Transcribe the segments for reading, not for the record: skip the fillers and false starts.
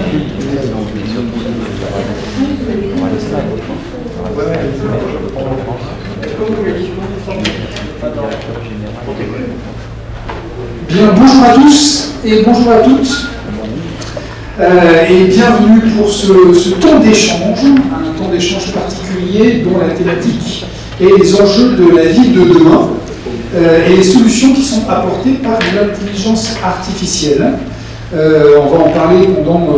Bien, bonjour à tous et bonjour à toutes. Et bienvenue pour ce temps d'échange, un temps d'échange particulier dont la thématique est les enjeux de la vie de demain et les solutions qui sont apportées par l'intelligence artificielle. On va en parler pendant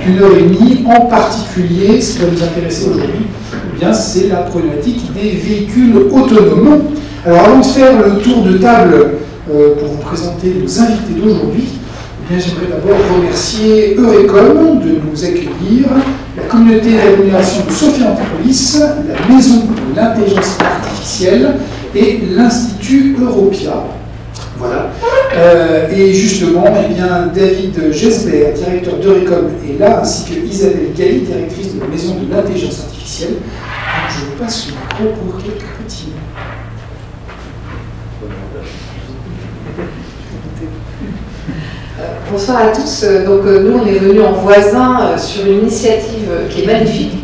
1h30. En particulier, ce qui va nous intéresser aujourd'hui, c'est la problématique des véhicules autonomes. Alors avant de faire le tour de table pour vous présenter nos invités d'aujourd'hui, j'aimerais d'abord remercier Eurecom de nous accueillir, la communauté d'agglomération de Sophia Antipolis, la Maison de l'intelligence artificielle et l'Institut Europia. Voilà. Et justement, David Gesbert, directeur d'Eurecom, est là, ainsi que Isabelle Galli, directrice de la Maison de l'intelligence artificielle. Donc, je vous passe le micro pour quelques petits mots. Bonsoir à tous. Donc, nous, on est venus en voisin sur une initiative qui est magnifique.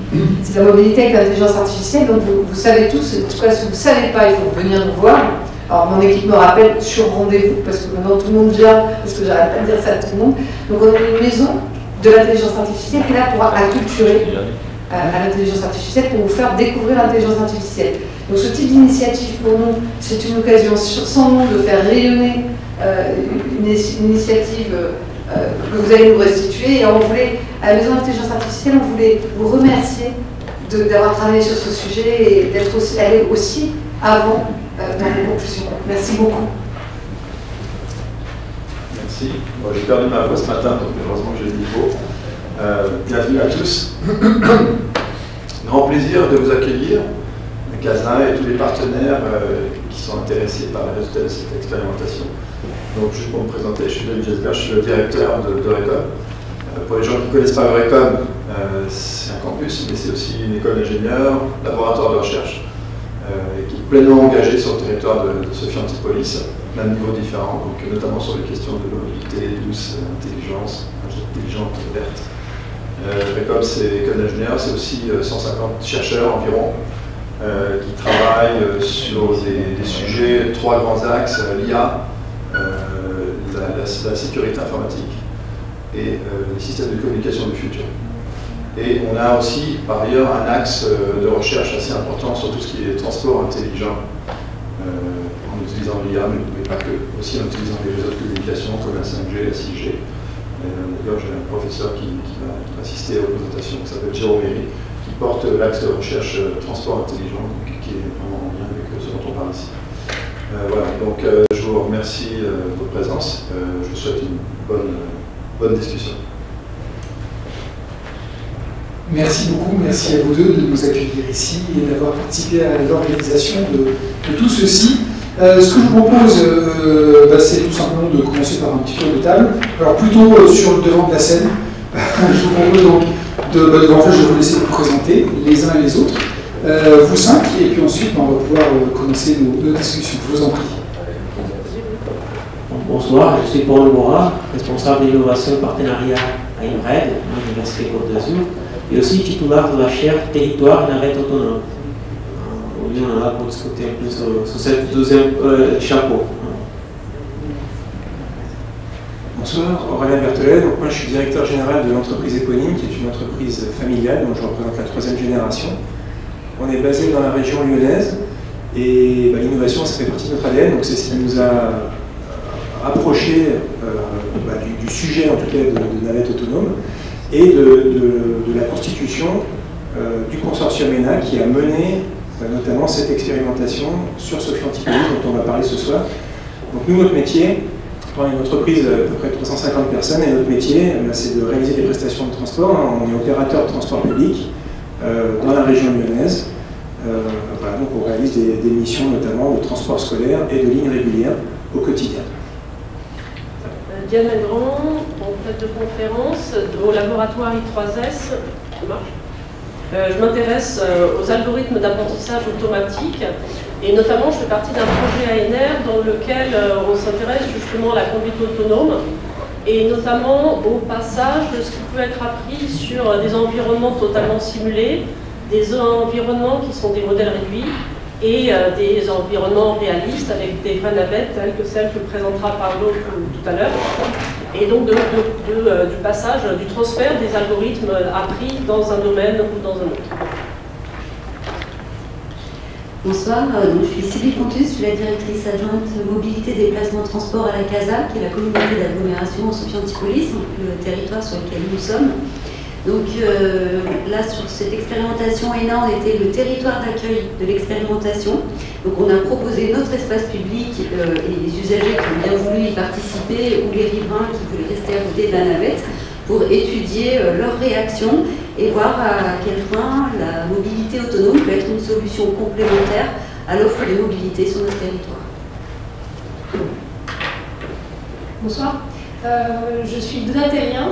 C'est la mobilité avec l'intelligence artificielle. Donc, vous savez tous, en tout cas, si vous ne savez pas, il faut venir nous voir. Alors, mon équipe me rappelle sur rendez-vous, parce que maintenant tout le monde vient, parce que j'arrête pas de dire ça à tout le monde. Donc, on a une maison de l'intelligence artificielle qui est là pour acculturer à l'intelligence artificielle, pour vous faire découvrir l'intelligence artificielle. Donc, ce type d'initiative, pour nous, c'est une occasion sans nom de faire rayonner une initiative que vous allez nous restituer. Et on voulait, à la Maison d'intelligence artificielle, on voulait vous remercier d'avoir travaillé sur ce sujet et d'être aussi allé aussi avant dans vos conclusions. Merci beaucoup. Merci. Bon, j'ai perdu ma voix ce matin, donc heureusement que j'ai le niveau. Bienvenue à tous. Grand plaisir de vous accueillir, Casin et tous les partenaires qui sont intéressés par les résultats de cette expérimentation. Donc, juste pour me présenter, je suis David Gesbert, je suis le directeur d'Eurecom. Pour les gens qui ne connaissent pas Eurecom, c'est un campus, mais c'est aussi une école d'ingénieurs, laboratoire de recherche, qui est pleinement engagé sur le territoire de Sophia Antipolis, à un niveau différent, donc notamment sur les questions de mobilité douce, intelligente, verte. Eurecom, c'est école d'ingénieurs, c'est aussi 150 chercheurs environ, qui travaillent sur des sujets, 3 grands axes, l'IA, la sécurité informatique et les systèmes de communication du futur. Et on a aussi, par ailleurs, un axe de recherche assez important sur tout ce qui est transport intelligent, en utilisant l'IA, mais pas que, aussi en utilisant les réseaux de communication comme la 5G, la 6G. D'ailleurs, j'ai un professeur qui va assister aux présentations, qui s'appelle Jérôme Méry, qui porte l'axe de recherche transport intelligent, qui est vraiment en lien avec ce dont on parle ici. Voilà, donc je vous remercie de votre présence. Je vous souhaite une bonne discussion. Merci beaucoup, merci à vous deux de nous accueillir ici et d'avoir participé à l'organisation de tout ceci. Ce que je vous propose, c'est tout simplement de commencer par un petit tour de table. Alors plutôt sur le devant de la scène, je vous propose donc je vais vous laisser vous présenter les uns et les autres. Vous 5, et puis ensuite on va pouvoir commencer nos discussions. Je vous en prie. Bonsoir, je suis Paul Morat, responsable d'innovation et partenariat à INRED, à l'Université Côte d'Azur, et aussi titulaire de la chaire Territoire et navette autonome. On est là pour discuter un peu sur cette deuxième chapeau. Bonsoir, Aurélien Berthelet. Donc moi je suis directeur général de l'entreprise éponyme, qui est une entreprise familiale dont je représente la 3e génération. On est basé dans la région lyonnaise et l'innovation, ça fait partie de notre ADN, donc c'est ce qui nous a rapprochés du sujet en tout cas de navette autonome et de la constitution du consortium ENA qui a mené notamment cette expérimentation sur Sophia Antipolis dont on va parler ce soir. Donc nous, notre métier, on est une entreprise d'à peu près 350 personnes et notre métier, c'est de réaliser des prestations de transport. On est opérateur de transport public dans la région lyonnaise. Voilà, donc on réalise des missions notamment de transport scolaire et de lignes régulières au quotidien. Diane Legrand, maître de conférence au laboratoire I3S. Je m'intéresse aux algorithmes d'apprentissage automatique et notamment je fais partie d'un projet ANR dans lequel on s'intéresse justement à la conduite autonome et notamment au passage de ce qui peut être appris sur des environnements totalement simulés, des environnements qui sont des modèles réduits, et des environnements réalistes avec des vraies navettes telles que celles que présentera Paolo tout à l'heure, et donc du passage, du transfert des algorithmes appris dans un domaine ou dans un autre. Bonsoir, je suis Sylvie Pontus, je suis la directrice adjointe mobilité, déplacement, transport à la CASA, qui est la communauté d'agglomération en Sophie Antipolis, le territoire sur lequel nous sommes. Donc là, sur cette expérimentation ENA, on était le territoire d'accueil de l'expérimentation. Donc on a proposé notre espace public et les usagers qui ont bien voulu y participer ou les riverains qui voulaient rester à côté de la navette pour étudier leurs réactions et voir à quel point la mobilité autonome peut être une solution complémentaire à l'offre de mobilité sur notre territoire. Bonsoir. Je suis Douda Terriens.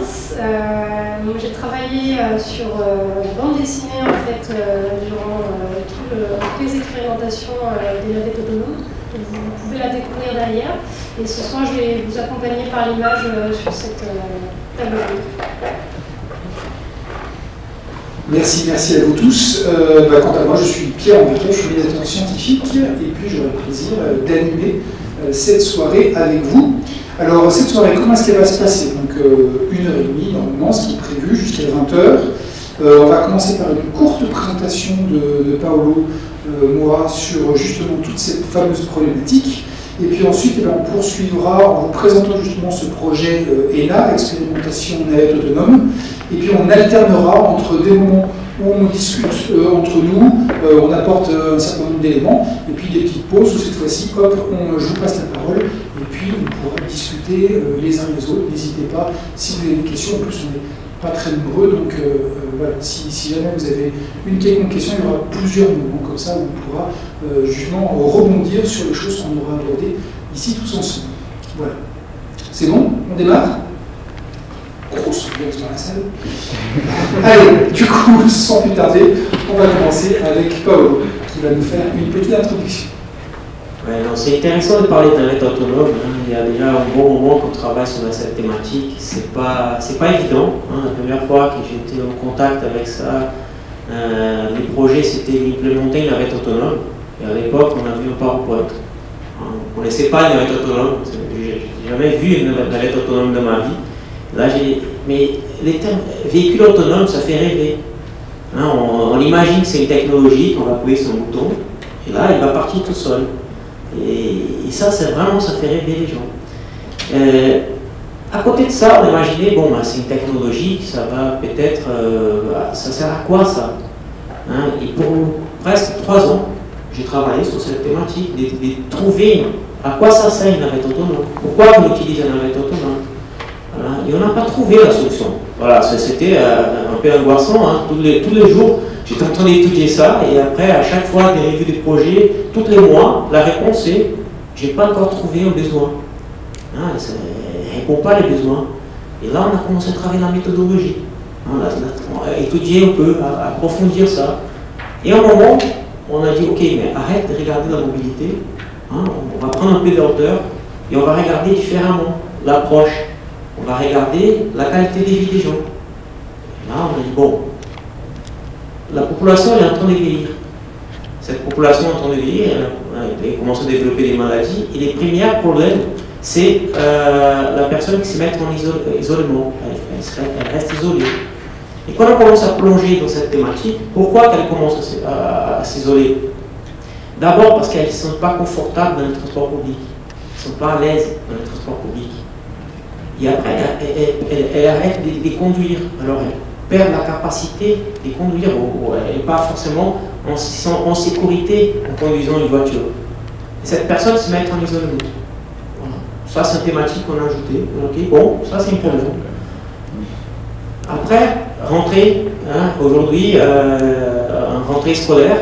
J'ai travaillé sur bande dessinée en fait, durant toutes les expérimentations des navettes autonomes. Donc, vous pouvez la découvrir derrière. Et ce soir, je vais vous accompagner par l'image sur cette table ronde. Merci à vous tous. Quant à moi, je suis Pierre Henriquet, je suis médiateur scientifique et puis j'aurai le plaisir d'animer cette soirée avec vous. Alors, cette soirée, comment est-ce qu'elle va se passer? Donc, 1h30 normalement, ce qui est prévu, jusqu'à 20h. On va commencer par une courte présentation de Paolo, moi, sur justement toute cette fameuse problématique. Et puis ensuite, on poursuivra en vous présentant justement ce projet ENA, expérimentation navette autonome. Et puis on alternera entre des moments où on discute entre nous, on apporte un certain nombre d'éléments, et puis des petites pauses où cette fois-ci, hop, je vous passe la parole, et puis on pourra discuter les uns les autres. N'hésitez pas, si vous avez des questions, en plus on n'est pas très nombreux, donc voilà, si jamais vous avez une quelconque question, il y aura plusieurs moments comme ça où on pourra justement rebondir sur les choses qu'on aura abordées ici tous ensemble. Voilà. C'est bon? On démarre? Grosse ambiance dans la salle. Allez, du coup, sans plus tarder, on va commencer avec Paolo, qui va nous faire une petite introduction. Ouais, c'est intéressant de parler de navette autonome. Il y a déjà un bon moment qu'on travaille sur cette thématique. C'est pas évident. La première fois que j'étais en contact avec ça, les projets c'était d'implémenter une navette autonome. Et à l'époque, on a vu un PowerPoint. On ne connaissait pas une navette autonome. J'ai jamais vu une navette autonome de ma vie. Là, mais les termes véhicule autonome, ça fait rêver. On imagine que c'est une technologie qu'on va appuyer sur un bouton, et là, il va partir tout seul. Et ça, c'est vraiment, ça fait rêver les gens. À côté de ça, on imaginait, bon, c'est une technologie, ça va peut-être, ça sert à quoi ça? Et pour presque 3 ans, j'ai travaillé sur cette thématique, de trouver à quoi ça sert une navette autonome. Pourquoi on utilise une navette autonome? Voilà. Et on n'a pas trouvé la solution. Voilà, c'était un peu angoissant. Tous les jours, j'étais en train d'étudier ça, et après, à chaque fois, des revues des projets, tous les mois, la réponse est j'ai pas encore trouvé un besoin. Ça ne répond pas les besoins. Et là, on a commencé à travailler la méthodologie. On a étudié un peu, à approfondir ça. Et à un moment, on a dit ok, mais arrête de regarder la mobilité. On va prendre un peu d'ordre et on va regarder différemment l'approche. On va regarder la qualité de vie des gens. Là, on a dit, bon, la population elle est en train de vieillir. Cette population est en train de vieillir, elle commence à développer des maladies. Et les premiers problèmes, c'est la personne qui se met en isolement. Elle reste isolée. Et quand on commence à plonger dans cette thématique, pourquoi elle commence à s'isoler? D'abord parce qu'elles ne sont pas confortables dans le transport public. Elles ne sont pas à l'aise dans le transport public. Et après, elle arrête de conduire. Alors, elle perd la capacité de conduire. Elle n'est pas forcément en sécurité en conduisant une voiture. Et cette personne se met en isolement. Voilà. Ça, c'est une thématique qu'on a ajoutée. Okay. Bon, ça, c'est une première. Après, rentrée, aujourd'hui, en rentrée scolaire,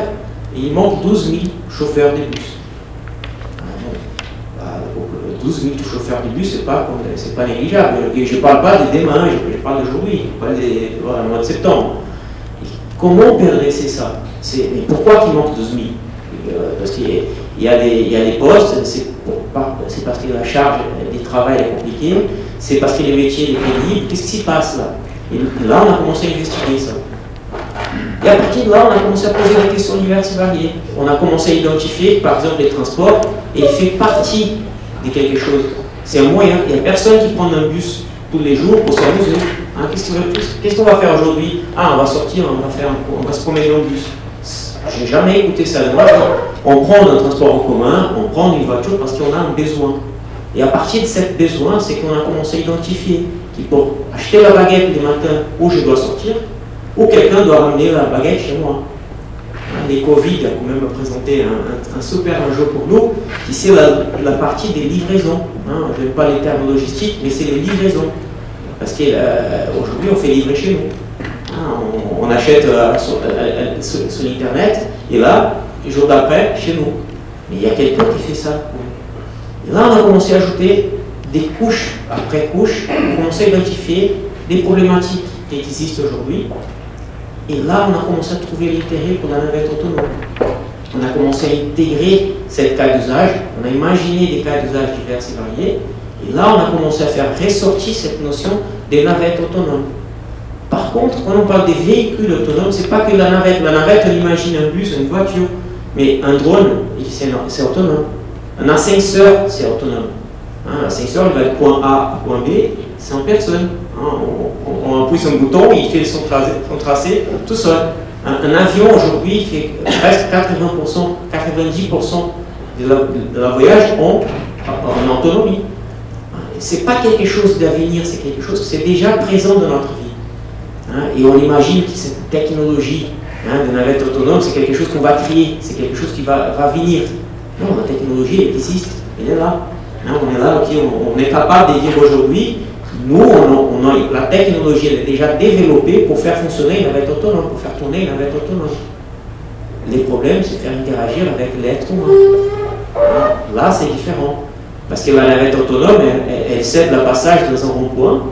il manque 12 000 chauffeurs de bus. 12 000 chauffeurs de bus, c'est pas négligeable. Et je ne parle pas de demain, je parle d'aujourd'hui, je parle du mois de septembre. Et comment on peut adresser ça? Mais pourquoi il manque 12 000? Parce qu'il y a des postes, c'est parce que la charge du travail est compliquée. c'est parce que les métiers étaient libres. Qu'est-ce qui se passe là? Et là, on a commencé à investiguer ça. Et à partir de là, on a commencé à poser des questions diverses et variées. On a commencé à identifier, par exemple, les transports, et il fait partie de quelque chose. C'est un moyen. Il n'y a personne qui prend un bus tous les jours pour s'amuser. Hein, qu'est-ce qu'on va faire aujourd'hui? Ah, on va sortir, on va se promener dans le bus. Je n'ai jamais écouté ça de moi. On prend un transport en commun, on prend une voiture parce qu'on a un besoin. Et à partir de ce besoin, c'est qu'on a commencé à identifier qu'il faut acheter la baguette le matin où je dois sortir, ou quelqu'un doit ramener la baguette chez moi. Les Covid a quand même représenté un super enjeu pour nous, qui c'est la partie des livraisons. Hein, je n'aime pas les termes logistiques, mais c'est les livraisons. Parce qu'aujourd'hui, on fait livrer chez nous. Hein, on achète sur Internet, et là, le jour d'après, chez nous. Mais il y a quelqu'un qui fait ça. Et là, on a commencé à ajouter des couches après couches, on a commencé à identifier des problématiques qui existent aujourd'hui. Et là, on a commencé à trouver l'intérêt pour la navette autonome. On a commencé à intégrer cette cas d'usage, on a imaginé des cas d'usage divers et variés, et là, on a commencé à faire ressortir cette notion des navettes autonomes. Par contre, quand on parle des véhicules autonomes, c'est pas que la navette. La navette, on imagine un bus, une voiture, mais un drone, c'est autonome. Un ascenseur, c'est autonome. L'ascenseur, il va de point A à point B, sans personne. On appuie sur un bouton, il fait son tracé tout seul. Un avion aujourd'hui fait presque 90% de la voyage en autonomie. Ce n'est pas quelque chose d'avenir, c'est quelque chose qui est déjà présent dans notre vie. Et on imagine que cette technologie de navette autonome, c'est quelque chose qu'on va créer, c'est quelque chose qui va venir. Non, la technologie elle existe, elle est là. On est là, on est capable de dire aujourd'hui, nous, la technologie elle est déjà développée pour faire fonctionner une navette autonome, pour faire tourner une navette autonome. Les problèmes, c'est faire interagir avec l'être humain. Là, c'est différent. Parce que la navette autonome, elle cède le passage dans un rond-point,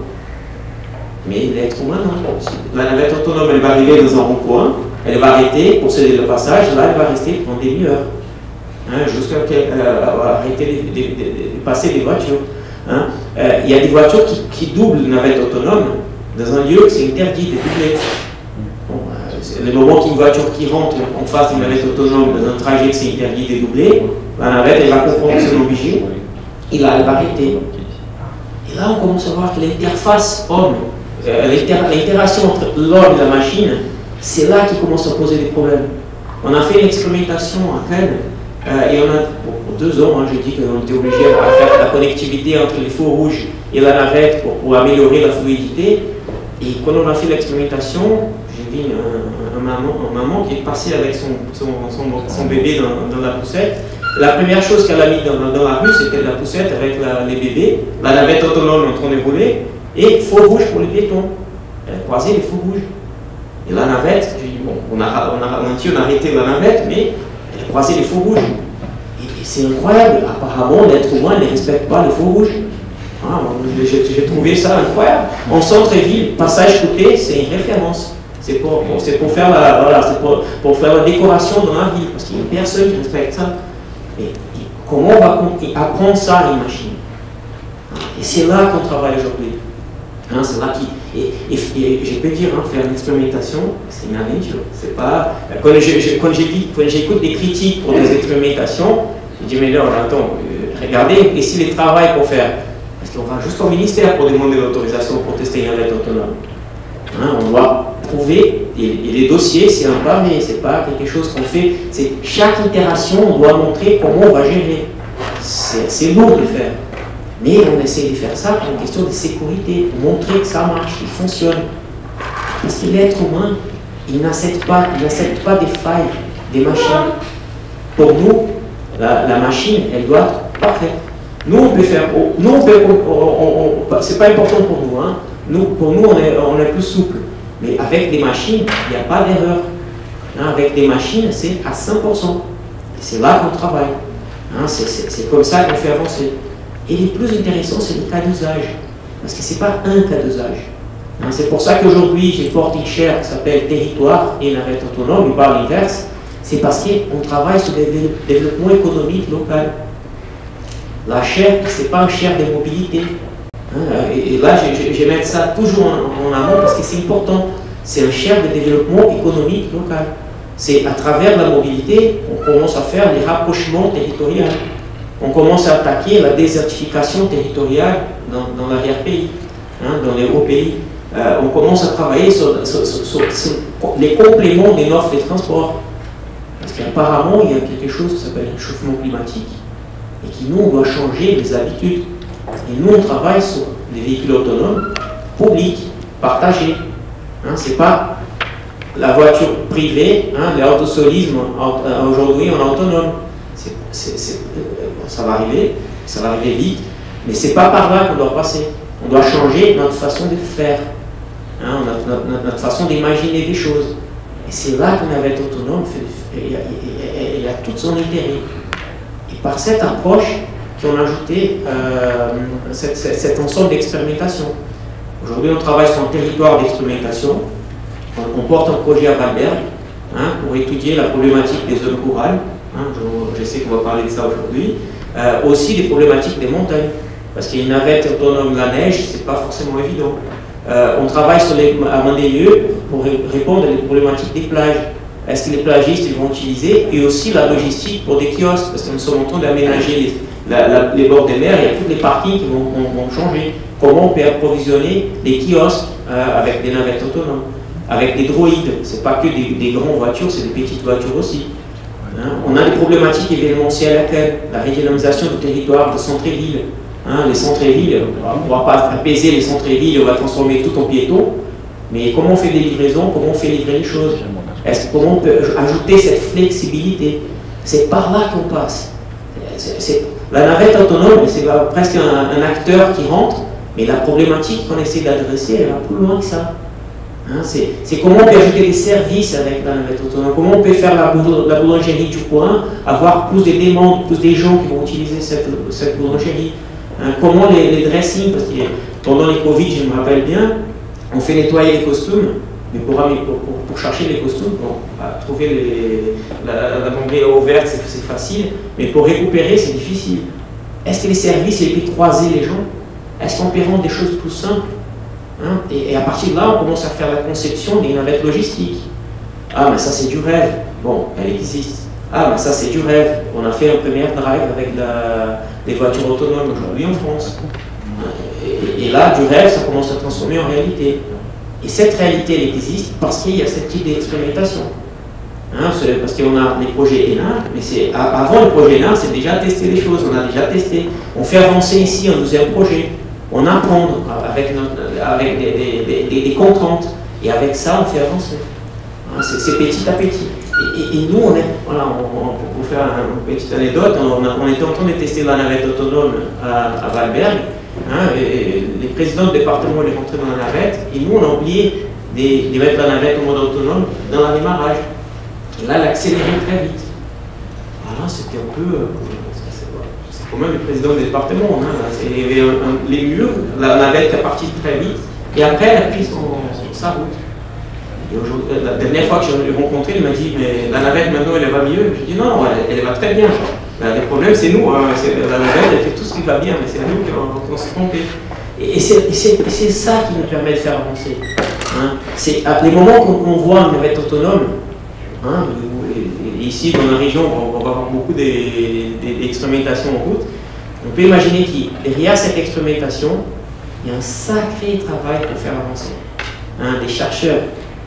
mais l'être humain, non. La navette autonome, elle va arriver dans un rond-point, elle va arrêter pour céder le passage, là, elle va rester pendant des demi-heures. Jusqu'à arrêter de passer des voitures. Il y a des voitures qui doublent la navette autonome dans un lieu que c'est interdit de doubler. Le moment qu'une voiture qui rentre en face d'une navette autonome dans un trajet que c'est interdit de doubler, la navette elle va comprendre que c'est obligé, et là elle va arrêter. Et là on commence à voir que l'interface homme, l'interaction entre l'homme et la machine, c'est là qu'il commence à poser des problèmes. On a fait une expérimentation à Rennes. Et on a, pour 2 ans, j'ai dit qu'on était obligé à faire la connectivité entre les feux rouges et la navette pour améliorer la fluidité. Et quand on a fait l'expérimentation, j'ai vu une maman qui est passée avec son bébé dans la poussette. La première chose qu'elle a mis dans la rue, c'était la poussette avec les bébés, la navette autonome en train de rouler, et feu rouge pour les piétons. Elle a croisé les feux rouges. Et la navette, j'ai dit, bon, on a arrêté la navette, mais elle a croisé les feux rouges. Et c'est incroyable. Apparemment, l'être humain ne respecte pas les feux rouges. J'ai trouvé ça incroyable. En centre-ville, passage côté, c'est une référence. C'est pour faire pour faire la décoration dans la ville, parce qu'il n'y a personne qui respecte ça. Et comment on va apprendre ça à une machine? Et c'est là qu'on travaille aujourd'hui. C'est là et je peux dire, faire une expérimentation, c'est une aventure. C'est pas quand j'écoute des critiques pour des expérimentations, je dis mais non, attends, regardez, et si les travail pour faire, parce qu'on va jusqu'au ministère pour demander l'autorisation pour tester une navette autonome. On doit prouver, et les dossiers, c'est un pavé, c'est pas quelque chose qu'on fait, c'est chaque itération, on doit montrer comment on va gérer. C'est lourd de faire. Mais on essaie de faire ça pour une question de sécurité, pour montrer que ça marche, qu'il fonctionne. Parce que l'être humain, il n'accepte pas des failles, des machines. Pour nous, la machine, elle doit être parfaite. Nous, on peut faire, c'est pas important pour nous. Pour nous, on est plus souple. Mais avec des machines, il n'y a pas d'erreur. Avec des machines, c'est à 100%. Et c'est là qu'on travaille. C'est comme ça qu'on fait avancer. Et les plus intéressants, c'est les cas d'usage. Parce que ce n'est pas un cas d'usage. C'est pour ça qu'aujourd'hui, j'ai porté une chaire qui s'appelle Territoire et navette autonome, ou par l'inverse. C'est parce qu'on travaille sur le développement économique local. La chaire, ce n'est pas une chaire de mobilité. Et là, je mets ça toujours en amont parce que c'est important. C'est un champ de développement économique local. C'est à travers la mobilité qu'on commence à faire les rapprochements territoriaux. On commence à attaquer la désertification territoriale dans l'arrière-pays, dans les hauts pays. On commence à travailler sur les compléments des offres de transport. Parce qu'apparemment, il y a quelque chose qui s'appelle le réchauffement climatique et qui, nous, on doit changer les habitudes. Et nous, on travaille sur les véhicules autonomes, publics, partagés. Ce n'est pas la voiture privée, l'autosolisme aujourd'hui en autonome. Ça va arriver vite, mais ce n'est pas par là qu'on doit passer. On doit changer notre façon de faire, notre façon d'imaginer des choses. Et c'est là qu'une navette autonome il a tout son intérêt. Et par cette approche qu'on a ajouté cet ensemble d'expérimentation. Aujourd'hui, on travaille sur un territoire d'expérimentation. On porte un projet à Valberg pour étudier la problématique des zones rurales. Je sais qu'on va parler de ça aujourd'hui. Aussi des problématiques des montagnes. Parce qu'une navette autonome de la neige, ce n'est pas forcément évident. On travaille à Mandelieu pour répondre aux problématiques des plages. Est-ce que les plagistes ils vont utiliser, et aussi la logistique pour des kiosques, parce que nous sommes en train d'aménager les bords des mers, il y a tous les parkings qui vont changer. Comment on peut approvisionner les kiosques avec des navettes autonomes, avec des droïdes. Ce n'est pas que des grandes voitures, c'est des petites voitures aussi. On a des problématiques événementielles à laquelle la régionalisation du territoire de centre-ville. Les centres-villes, on ne pourra pas apaiser les centres-villes, on va transformer tout en piéton, mais comment on fait des livraisons, comment on fait livrer les choses, comment on peut ajouter cette flexibilité. C'est par là qu'on passe. La navette autonome, c'est presque un acteur qui rentre, mais la problématique qu'on essaie d'adresser, elle va plus loin que ça. C'est comment on peut ajouter des services avec la navette autonome, comment on peut faire la boulangerie du coin, avoir plus de demandes, plus de gens qui vont utiliser cette boulangerie. Comment les dressings, parce que pendant les Covid, je me rappelle bien, on fait nettoyer les costumes, mais pour chercher les costumes, trouver la membrane ouverte, c'est facile, mais pour récupérer, c'est difficile. Est-ce que les services, ils peuvent croiser les gens? Est-ce qu'on peut rendre des choses plus simples? Et à partir de là, on commence à faire la conception des navettes logistiques. Ah, mais ça c'est du rêve. Bon, elle existe. Ah, mais ça c'est du rêve. On a fait un premier drive avec des voitures autonomes aujourd'hui en France. Et là, du rêve, ça commence à transformer en réalité. Et cette réalité, elle existe parce qu'il y a ce type d'expérimentation. Parce qu'on a les projets ENA, mais avant le projet ENA, c'est déjà tester les choses. On a déjà testé. On fait avancer ici un deuxième projet. On apprend avec des contraintes. Et avec ça, on fait avancer. C'est petit à petit. Et nous, pour faire une petite anecdote, on était en train de tester la navette autonome à Valberg. Et les présidents de département sont rentrés dans la navette. Et nous, on a oublié de mettre la navette en mode autonome dans le démarrage. Et là, elle a accéléré très vite. Voilà, c'était un peu... c'est quand même le président du département. Il y avait les murs, la navette est partie très vite. Et après, elle a pris sa route. Et la dernière fois que je l'ai rencontré, il m'a dit mais la navette maintenant elle va mieux. Je dis non, elle va très bien. Le problème c'est nous, la navette elle fait tout ce qui va bien, mais c'est nous qui s'est trompé. Et c'est ça qui nous permet de faire avancer. C'est à les moments qu'on voit une navette autonome, ici dans la région on va avoir beaucoup d'expérimentations en route, on peut imaginer que derrière cette expérimentation, il y a un sacré travail pour faire avancer. Des chercheurs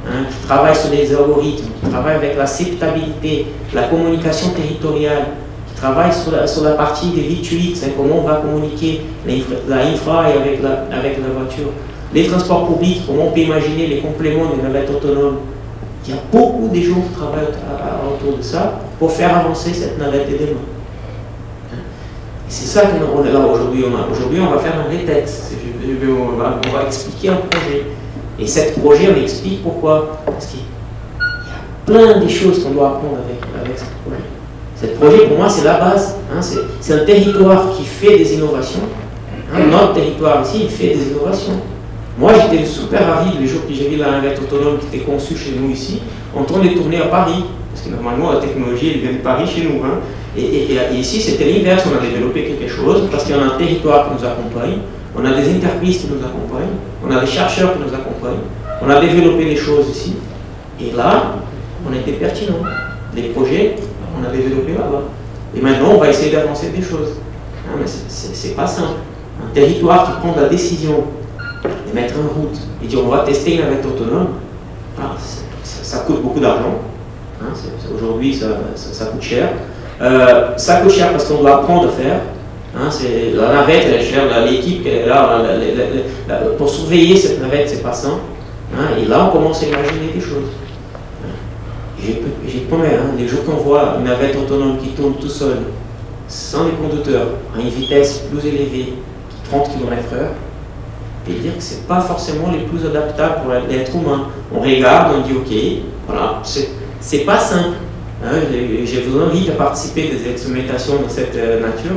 qui travaillent sur les algorithmes, qui travaillent avec l'acceptabilité, la communication territoriale, qui travaillent sur la partie des V2X, comment on va communiquer l'infra et avec la voiture. Les transports publics, comment on peut imaginer les compléments des navettes autonomes. Il y a beaucoup de gens qui travaillent autour de ça pour faire avancer cette navette de demain. C'est ça qu'on est là aujourd'hui. Aujourd'hui, on va faire un rétexte. On va expliquer un projet. Et ce projet, on explique pourquoi. Parce qu'il y a plein de choses qu'on doit apprendre avec ce projet. Ce projet, pour moi, c'est la base. C'est un territoire qui fait des innovations. Notre territoire ici, il fait des innovations. Moi, j'étais super ravi le jour que j'ai vu la navette autonome qui était conçue chez nous ici, en train de tourner à Paris. Parce que normalement, la technologie, elle vient de Paris chez nous. Et ici, c'était l'inverse. On a développé quelque chose parce qu'il y a un territoire qui nous accompagne. On a des entreprises qui nous accompagnent, on a des chercheurs qui nous accompagnent, on a développé des choses ici, et là, on était pertinent. Les projets, on a développé là-bas. Et maintenant, on va essayer d'avancer des choses. Hein, mais c'est pas simple. Un territoire qui prend la décision de mettre en route et dire on va tester une navette autonome, ça coûte beaucoup d'argent. Hein, aujourd'hui, ça coûte cher. Ça coûte cher parce qu'on doit apprendre à faire. Hein, la navette, elle est chère, l'équipe qui est là, pour surveiller cette navette, c'est pas simple. Hein, et là, on commence à imaginer des choses. J'ai promets, hein, les jours qu'on voit une navette autonome qui tourne tout seul, sans les conducteurs, à une vitesse plus élevée, 30 km/h, et dire que ce n'est pas forcément les plus adaptables pour l'être humain. On regarde, on dit ok, voilà, c'est pas simple. Hein, j'ai besoin de participer à des expérimentations de cette nature.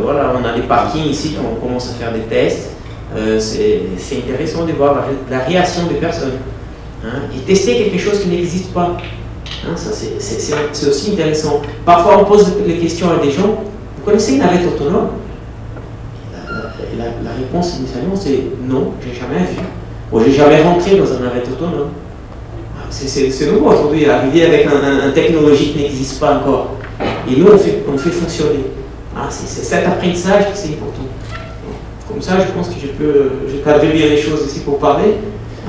Voilà, on a des parkings ici, on commence à faire des tests. C'est intéressant de voir la réaction des personnes. Hein, et tester quelque chose qui n'existe pas. Hein, c'est aussi intéressant. Parfois, on pose les questions à des gens. Vous connaissez une navette autonome? La réponse initialement, c'est non, j'ai jamais vu. Ou j'ai jamais rentré dans une navette autonome. C'est nouveau aujourd'hui, arriver avec une technologie qui n'existe pas encore. Et nous, on fait fonctionner. Ah, c'est cet apprentissage qui c'est important. Comme ça, je pense que je cadre bien les choses ici pour parler.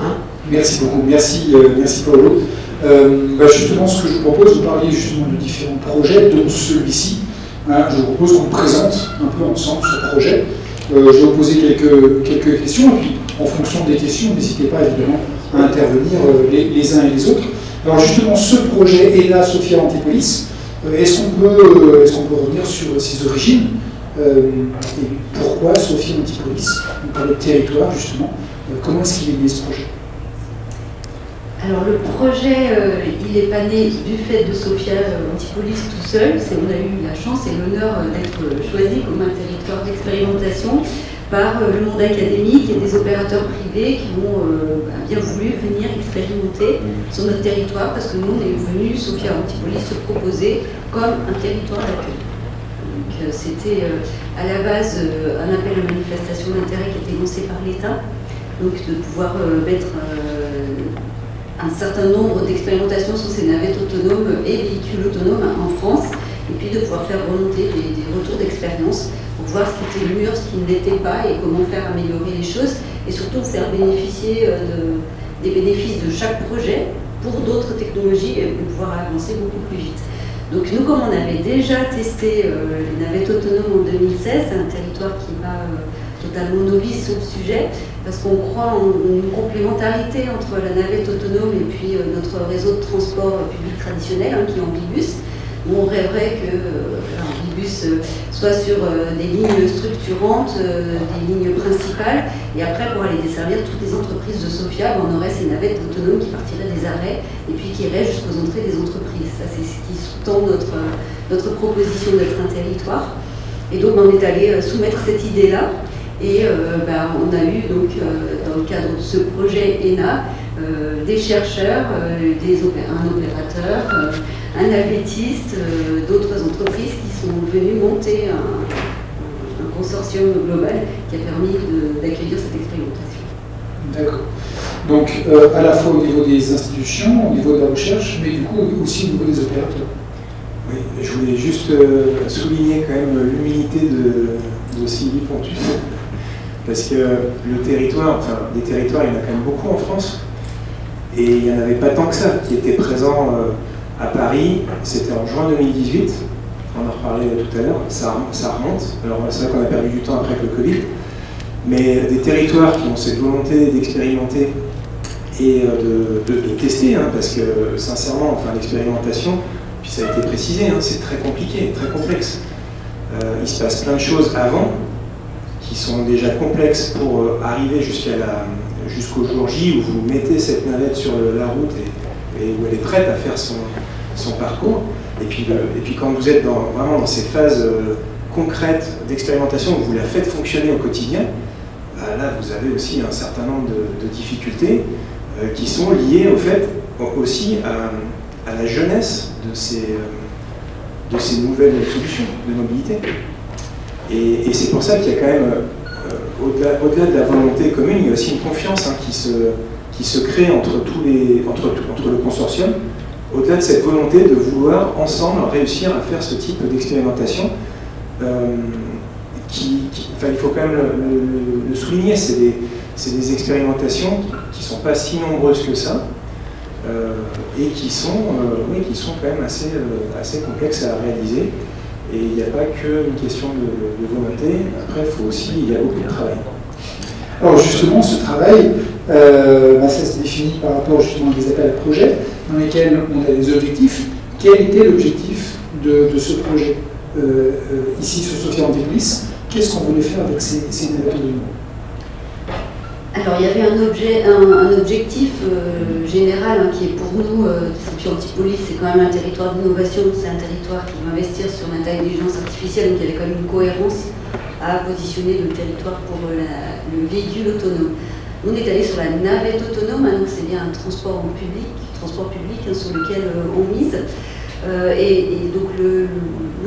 Hein. Merci beaucoup, merci Paolo. Justement, ce que je vous propose, vous parliez justement de différents projets, dont celui-ci. Hein, je vous propose qu'on présente un peu ensemble ce projet. Je vais vous poser quelques questions, et puis en fonction des questions, n'hésitez pas évidemment à intervenir les uns et les autres. Alors justement, ce projet ENA Sophia Antipolis, est-ce qu'on peut revenir sur ses origines et pourquoi Sophia Antipolis? On parlait de territoire justement. Comment est-ce qu'il est né ce projet? Alors le projet, il n'est pas né du fait de Sophia Antipolis tout seul. On a eu la chance et l'honneur d'être choisi comme un territoire d'expérimentation par le monde académique et des opérateurs privés qui ont bien voulu venir expérimenter sur notre territoire, parce que nous, on est venu, Sophia Antipolis, se proposer comme un territoire d'accueil. Donc c'était à la base un appel à manifestation d'intérêt qui a été lancé par l'État, donc de pouvoir mettre un certain nombre d'expérimentations sur ces navettes autonomes et véhicules autonomes en France, et puis de pouvoir faire remonter des retours d'expérience pour voir ce qui était mûr, ce qui ne l'était pas, et comment faire améliorer les choses, et surtout faire bénéficier des bénéfices de chaque projet pour d'autres technologies et pour pouvoir avancer beaucoup plus vite. Donc nous, comme on avait déjà testé les navettes autonomes en 2016, c'est un territoire qui va totalement novice sur le sujet, parce qu'on croit en une complémentarité entre la navette autonome et puis notre réseau de transport public traditionnel, hein, qui est Ambibus. On rêverait que Ambibus soit sur des lignes structurantes, des lignes principales, et après pour aller desservir toutes les entreprises de Sophia, on aurait ces navettes autonomes qui partiraient des arrêts et puis qui iraient jusqu'aux entrées des entreprises. Ça, c'est ce qui sous-tend notre proposition d'être un territoire. Et donc on est allé soumettre cette idée-là. Et on a eu donc dans le cadre de ce projet ENA des chercheurs, un opérateur, un navettiste, d'autres entreprises qui sont venues monter un consortium global qui a permis d'accueillir cette expérimentation. D'accord. Donc à la fois au niveau des institutions, au niveau de la recherche, mais du coup aussi au niveau des opérateurs. Oui, je voulais juste souligner quand même l'humilité de Sylvie Pontus. Parce que le territoire, enfin des territoires, il y en a quand même beaucoup en France, et il n'y en avait pas tant que ça qui étaient présents à Paris. C'était en juin 2018, on en reparlait tout à l'heure, ça remonte. Alors c'est vrai qu'on a perdu du temps après le Covid, mais des territoires qui ont cette volonté d'expérimenter et de tester, hein, parce que sincèrement, enfin l'expérimentation, puis ça a été précisé, hein, c'est très compliqué, très complexe. Il se passe plein de choses avant, qui sont déjà complexes pour arriver jusqu'au jour J où vous mettez cette navette sur la route et où elle est prête à faire son parcours. Et puis quand vous êtes vraiment dans ces phases concrètes d'expérimentation où vous la faites fonctionner au quotidien, là vous avez aussi un certain nombre de difficultés qui sont liées au fait aussi à la jeunesse de ces nouvelles solutions de mobilité. Et c'est pour ça qu'il y a quand même au-delà de la volonté commune, il y a aussi une confiance qui se crée entre le consortium, au-delà de cette volonté de vouloir ensemble réussir à faire ce type d'expérimentation. Il faut quand même le souligner, c'est des expérimentations qui ne sont pas si nombreuses que ça, et qui sont quand même assez complexes à réaliser. Et il n'y a pas qu'une question de volonté, après il y a beaucoup de travail. Alors justement, ce travail, ça se définit par rapport justement à des appels à projets dans lesquels on a des objectifs. Quel était l'objectif de ce projet ici sur Sophia Antipolis? Qu'est-ce qu'on voulait faire avec ces navettes autonomes? Alors il y avait un objectif général qui est pour nous, Sophia Antipolis, c'est quand même un territoire d'innovation, c'est un territoire qui va investir sur l'intelligence artificielle, donc il y avait quand même une cohérence à positionner le territoire pour le véhicule autonome. On est allé sur la navette autonome, donc c'est bien un transport public sur lequel on mise. Et donc le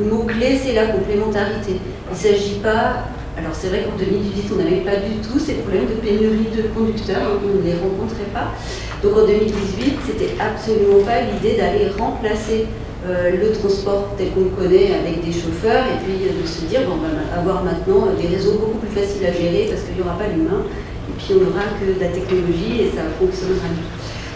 mot-clé, c'est la complémentarité. Il ne s'agit pas... Alors c'est vrai qu'en 2018, on n'avait pas du tout ces problèmes de pénurie de conducteurs, on ne les rencontrait pas. Donc en 2018, c'était absolument pas l'idée d'aller remplacer le transport tel qu'on le connaît avec des chauffeurs et puis de se dire on va avoir maintenant des réseaux beaucoup plus faciles à gérer parce qu'il n'y aura pas l'humain et puis on n'aura que de la technologie et ça fonctionnera mieux.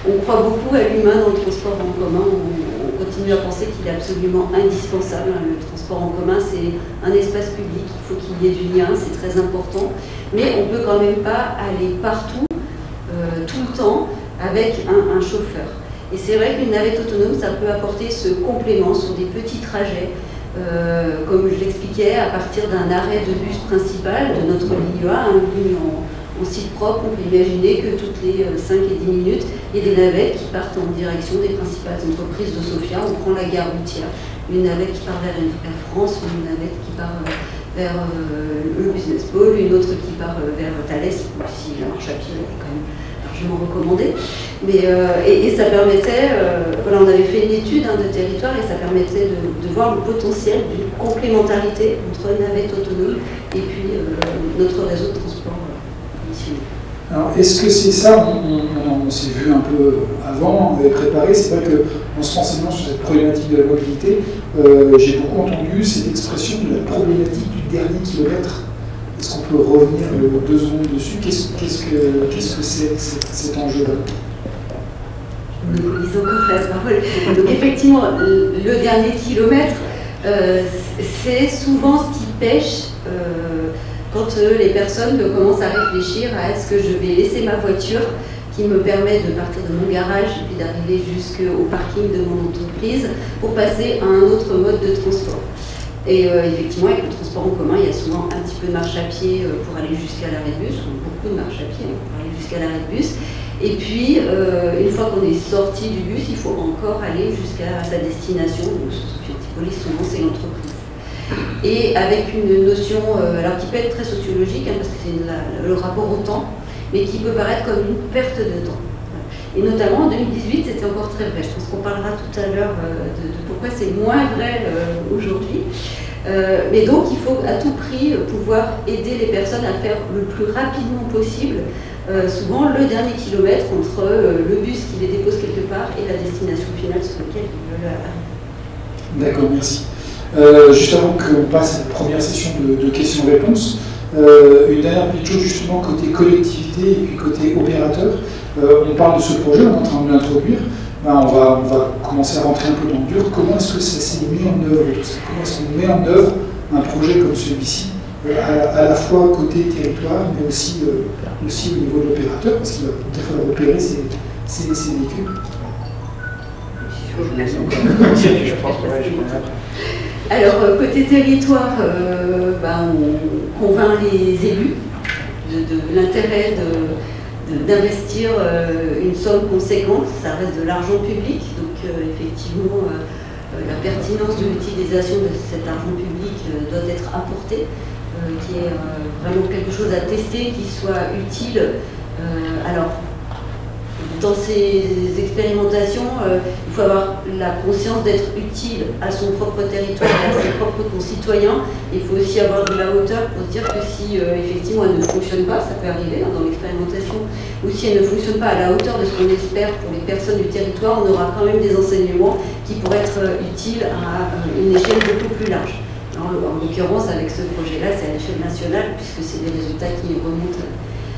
On croit beaucoup à l'humain dans le transport en commun, on continue à penser qu'il est absolument indispensable. Le transport en commun, c'est un espace public, il faut qu'il y ait du lien, c'est très important, mais on ne peut quand même pas aller partout, tout le temps, avec un chauffeur. Et c'est vrai qu'une navette autonome, ça peut apporter ce complément sur des petits trajets, comme je l'expliquais, à partir d'un arrêt de bus principal de notre ligne A, une ligne en site propre, on peut imaginer que toutes les 5 et 10 minutes, il y a des navettes qui partent en direction des principales entreprises de Sofia. On prend la gare routière, une navette qui part vers Air France, une navette qui part vers le Business Pole, une autre qui part vers Thales, si la marche à pied est quand même largement recommandée. Mais, et ça permettait, voilà, on avait fait une étude de territoire et ça permettait de voir le potentiel d'une complémentarité entre navette autonome et puis notre réseau de transport. Alors, est-ce que c'est ça, on s'est vu un peu avant, on avait préparé, c'est vrai qu'en se renseignant sur cette problématique de la mobilité, j'ai beaucoup entendu cette expression de la problématique du dernier kilomètre. Est-ce qu'on peut revenir 2 secondes dessus? Qu'est-ce que c'est cet enjeu-là? Ils ont encore la parole. Donc effectivement, le dernier kilomètre, c'est souvent ce qui pêche quand les personnes commencent à réfléchir à est-ce que je vais laisser ma voiture qui me permet de partir de mon garage et puis d'arriver jusqu'au parking de mon entreprise pour passer à un autre mode de transport. Et effectivement, avec le transport en commun, il y a souvent un petit peu de marche à pied pour aller jusqu'à l'arrêt de bus, ou beaucoup de marche à pied pour aller jusqu'à l'arrêt de bus. Et puis, une fois qu'on est sorti du bus, il faut encore aller jusqu'à sa destination. Donc, Sophia Antipolis, souvent, c'est l'entreprise. Et avec une notion, alors qui peut être très sociologique, parce que c'est le rapport au temps, mais qui peut paraître comme une perte de temps. Et notamment en 2018, c'était encore très vrai. Je pense qu'on parlera tout à l'heure de pourquoi c'est moins vrai aujourd'hui. Mais donc, il faut à tout prix pouvoir aider les personnes à faire le plus rapidement possible, souvent le dernier kilomètre entre le bus qui les dépose quelque part et la destination finale sur laquelle ils veulent arriver. D'accord, merci. Juste avant qu'on passe à la première session de questions-réponses, une dernière petite chose justement côté collectivité et puis côté opérateur. On parle de ce projet, on est en train de l'introduire. On va commencer à rentrer un peu dans le dur. Comment est-ce que ça s'est mis en œuvre tout ça? Comment est-ce qu'on met en œuvre un projet comme celui-ci, à la fois côté territoire, mais aussi au niveau de l'opérateur, parce qu'il va falloir opérer ces véhicules. Alors, côté territoire, on convainc les élus de l'intérêt d'investir une somme conséquente. Ça reste de l'argent public, donc effectivement, la pertinence de l'utilisation de cet argent public doit être apportée, qui est vraiment quelque chose à tester, qui soit utile. Alors, dans ces expérimentations, il faut avoir la conscience d'être utile à son propre territoire et à ses propres concitoyens. Il faut aussi avoir de la hauteur pour se dire que si effectivement elle ne fonctionne pas, ça peut arriver dans l'expérimentation, ou si elle ne fonctionne pas à la hauteur de ce qu'on espère pour les personnes du territoire, on aura quand même des enseignements qui pourraient être utiles à une échelle beaucoup plus large. En l'occurrence, avec ce projet-là, c'est à l'échelle nationale, puisque c'est des résultats qui remontent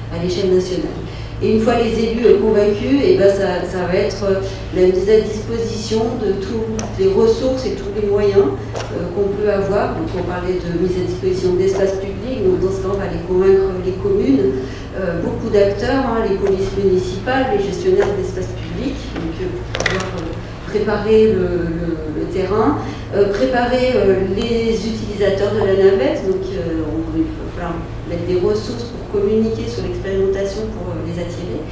à l'échelle nationale. Et une fois les élus convaincus, et ben ça va être la mise à disposition de toutes les ressources et tous les moyens qu'on peut avoir. Donc on parlait de mise à disposition d'espaces publics, donc dans ce cas on va aller convaincre les communes, beaucoup d'acteurs, hein, les polices municipales, les gestionnaires d'espaces publics, donc pour pouvoir préparer le terrain, préparer les utilisateurs de la navette, donc on va mettre des ressources pour communiquer sur l'expérimentation pour les attirer,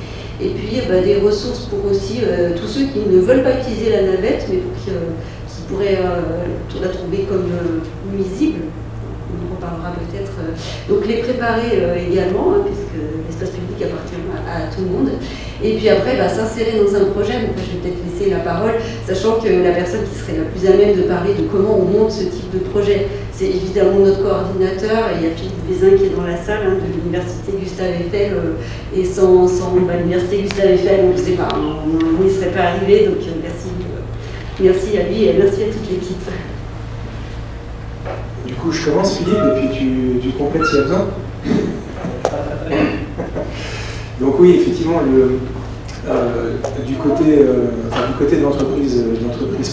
et puis des ressources pour aussi tous ceux qui ne veulent pas utiliser la navette, mais qui pourraient la trouver comme nuisible. On en reparlera peut-être. Donc les préparer également, hein, puisque l'espace public appartient à tout le monde. Et puis après, s'insérer dans un projet. Donc je vais peut-être laisser la parole, sachant que la personne qui serait la plus à même de parler de comment on monte ce type de projet, c'est évidemment notre coordinateur. Et il y a Philippe Vézin qui est dans la salle, hein, de l'université Gustave Eiffel. Et sans l'université Gustave Eiffel, on ne sait pas, on n'y serait pas arrivé. Donc merci à lui et merci à toute l'équipe. Du coup, je commence, Philippe, et puis tu complètes s'il y a besoin. Donc oui, effectivement, du côté de l'entreprise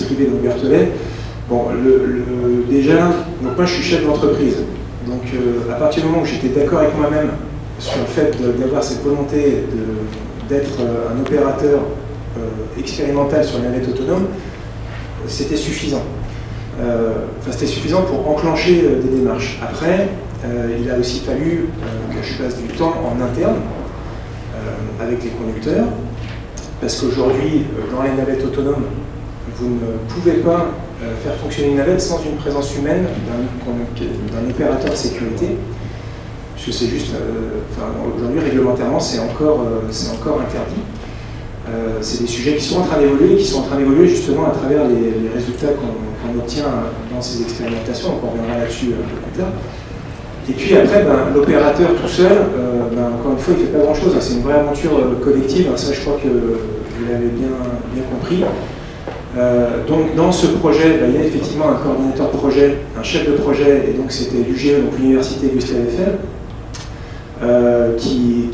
privée, donc Berthollet, bon, déjà, donc moi je suis chef d'entreprise. Donc à partir du moment où j'étais d'accord avec moi-même sur le fait d'avoir cette volonté d'être un opérateur expérimental sur la navette autonome, c'était suffisant. C'était suffisant pour enclencher des démarches. Après, il a aussi fallu que je passe du temps en interne avec les conducteurs, parce qu'aujourd'hui, dans les navettes autonomes, vous ne pouvez pas faire fonctionner une navette sans une présence humaine d'un opérateur de sécurité, puisque c'est juste, aujourd'hui, réglementairement, c'est encore interdit. C'est des sujets qui sont en train d'évoluer, justement à travers les résultats qu'on obtient dans ces expérimentations, donc on reviendra là-dessus un peu plus tard. Et puis après, l'opérateur tout seul, encore une fois, il ne fait pas grand-chose, hein, c'est une vraie aventure collective, hein, ça je crois que vous l'avez bien compris. Donc dans ce projet, il y a effectivement un coordinateur de projet, un chef de projet, et donc c'était l'UGE, donc l'université Gustave Eiffel, qui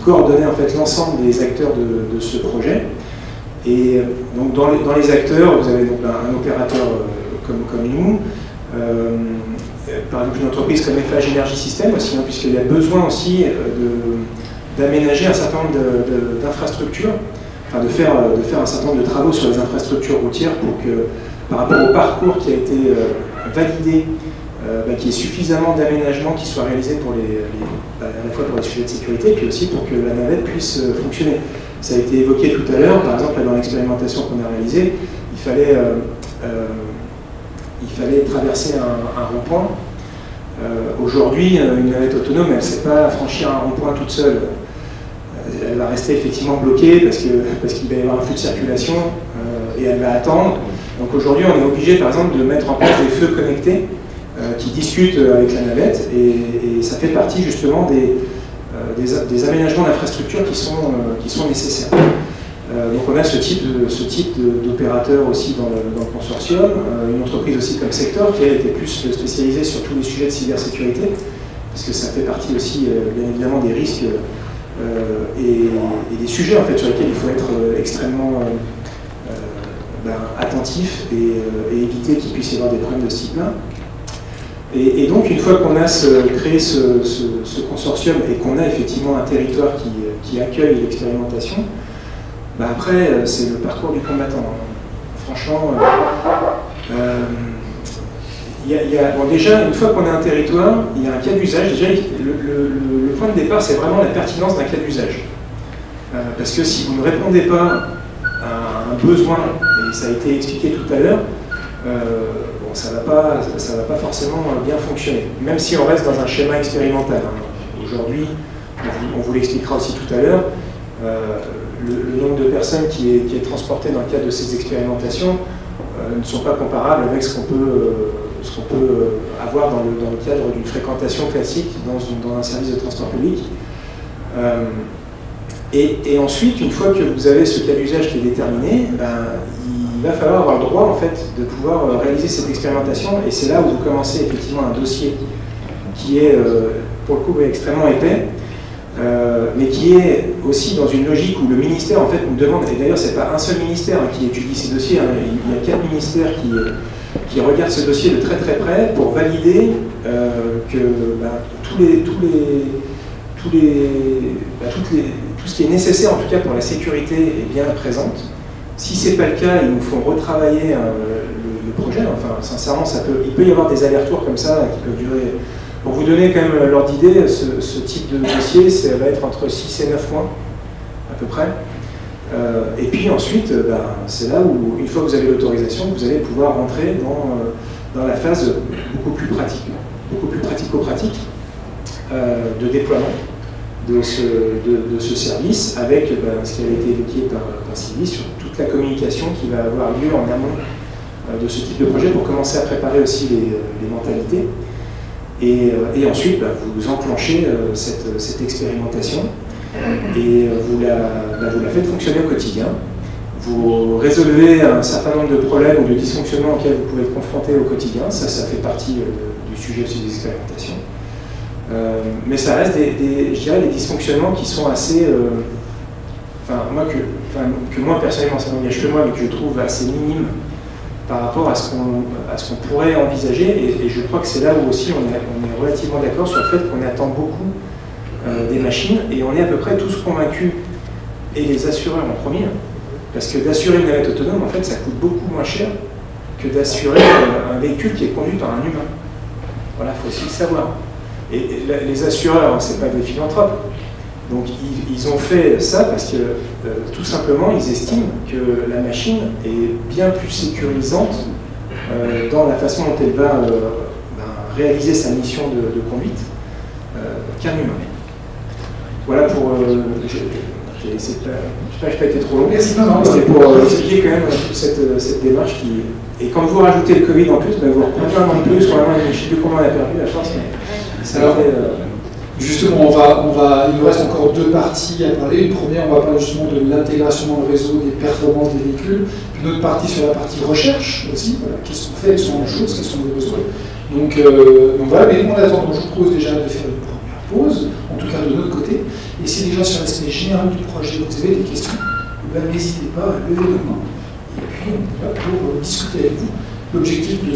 coordonnait en fait l'ensemble des acteurs de ce projet. Et donc dans les acteurs, vous avez donc un opérateur comme nous, par exemple une entreprise comme FH Energy System aussi, hein, puisqu'il y a besoin aussi d'aménager un certain nombre d'infrastructures, enfin de faire un certain nombre de travaux sur les infrastructures routières pour que, par rapport au parcours qui a été validé, qu'il y ait suffisamment d'aménagements qui soient réalisés à la fois pour les sujets de sécurité, puis aussi pour que la navette puisse fonctionner. Ça a été évoqué tout à l'heure, par exemple dans l'expérimentation qu'on a réalisée, il fallait traverser un rond-point. Aujourd'hui, une navette autonome, elle ne sait pas franchir un rond-point toute seule. Elle va rester effectivement bloquée parce qu'il va y avoir un flux de circulation et elle va attendre. Donc aujourd'hui, on est obligé par exemple de mettre en place des feux connectés qui discutent avec la navette et ça fait partie justement des aménagements d'infrastructures qui sont nécessaires. Donc on a ce type d'opérateur aussi dans le consortium, une entreprise aussi comme Sector qui a été plus spécialisée sur tous les sujets de cybersécurité, parce que ça fait partie aussi bien évidemment des risques et des sujets en fait, sur lesquels il faut être extrêmement attentif et éviter qu'il puisse y avoir des problèmes de ce type-là. Et donc une fois qu'on a créé ce consortium et qu'on a effectivement un territoire qui accueille l'expérimentation, après, c'est le parcours du combattant. Franchement, bon, déjà, une fois qu'on a un territoire, il y a un cas d'usage. Déjà, le point de départ, c'est vraiment la pertinence d'un cas d'usage. Parce que si vous ne répondez pas à un besoin, et ça a été expliqué tout à l'heure, bon, ça va pas forcément bien fonctionner. Même si on reste dans un schéma expérimental. Hein. Aujourd'hui, on vous l'expliquera aussi tout à l'heure, le nombre de personnes qui est transporté dans le cadre de ces expérimentations ne sont pas comparables avec ce qu'on peut avoir dans le cadre d'une fréquentation classique dans un service de transport public. Et ensuite, une fois que vous avez ce cas d'usage qui est déterminé, il va falloir avoir le droit en fait, de pouvoir réaliser cette expérimentation, et c'est là où vous commencez effectivement un dossier qui est pour le coup extrêmement épais, mais qui est aussi dans une logique où le ministère en fait nous demande, et d'ailleurs c'est pas un seul ministère qui étudie ces dossiers, il y a 4 ministères qui regardent ce dossier de très très près pour valider que tout ce qui est nécessaire en tout cas pour la sécurité est bien présente. Si c'est pas le cas, ils nous font retravailler le projet. Enfin, sincèrement, il peut y avoir des allers-retours comme ça qui peuvent durer. Pour vous donner quand même l'ordre d'idée, ce type de dossier, ça va être entre 6 et 9 mois, à peu près. Et puis ensuite, c'est là où, une fois que vous avez l'autorisation, vous allez pouvoir rentrer dans la phase beaucoup plus pratico-pratique de déploiement de ce service, avec ce qui avait été évoqué par Sylvie sur toute la communication qui va avoir lieu en amont de ce type de projet pour commencer à préparer aussi les mentalités. Et ensuite, vous enclenchez cette expérimentation et vous la faites fonctionner au quotidien. Vous résolvez un certain nombre de problèmes ou de dysfonctionnements auxquels vous pouvez être confronté au quotidien. Ça fait partie du sujet aussi des expérimentations. Mais ça reste je dirais, des dysfonctionnements qui sont assez... que moi personnellement, ça n'engage que moi, mais que je trouve assez minimes par rapport à ce qu'on pourrait envisager, et je crois que c'est là où aussi on est relativement d'accord sur le fait qu'on attend beaucoup des machines, et on est à peu près tous convaincus, et les assureurs en premier, parce que d'assurer une navette autonome, en fait, ça coûte beaucoup moins cher que d'assurer un véhicule qui est conduit par un humain. Voilà, il faut aussi le savoir. Et les assureurs, c'est pas des philanthropes, donc ils ont fait ça parce que tout simplement ils estiment que la machine est bien plus sécurisante dans la façon dont elle va réaliser sa mission de conduite qu'un humain. Voilà pour... j'ai essayé de... Je n'ai pas été trop long, c'était pour expliquer quand même toute cette démarche qui... Et quand vous rajoutez le Covid en plus, vous reprenez un an de plus, vraiment, je ne sais plus comment on a perdu la force, mais ça a été... Justement, il nous reste encore 2 parties à parler. Une première, on va parler justement de l'intégration dans le réseau, des performances des véhicules. Puis une autre partie sur la partie recherche aussi. Voilà, qu'est-ce qu'on fait, quelles sont les choses, quels sont les besoins. Donc voilà, mais en attendant, je vous propose déjà de faire une première pause, en tout cas de notre côté. Et si déjà sur l'aspect général du projet, vous avez des questions, n'hésitez pas à lever les mains. Et puis on est là pour discuter avec vous. L'objectif de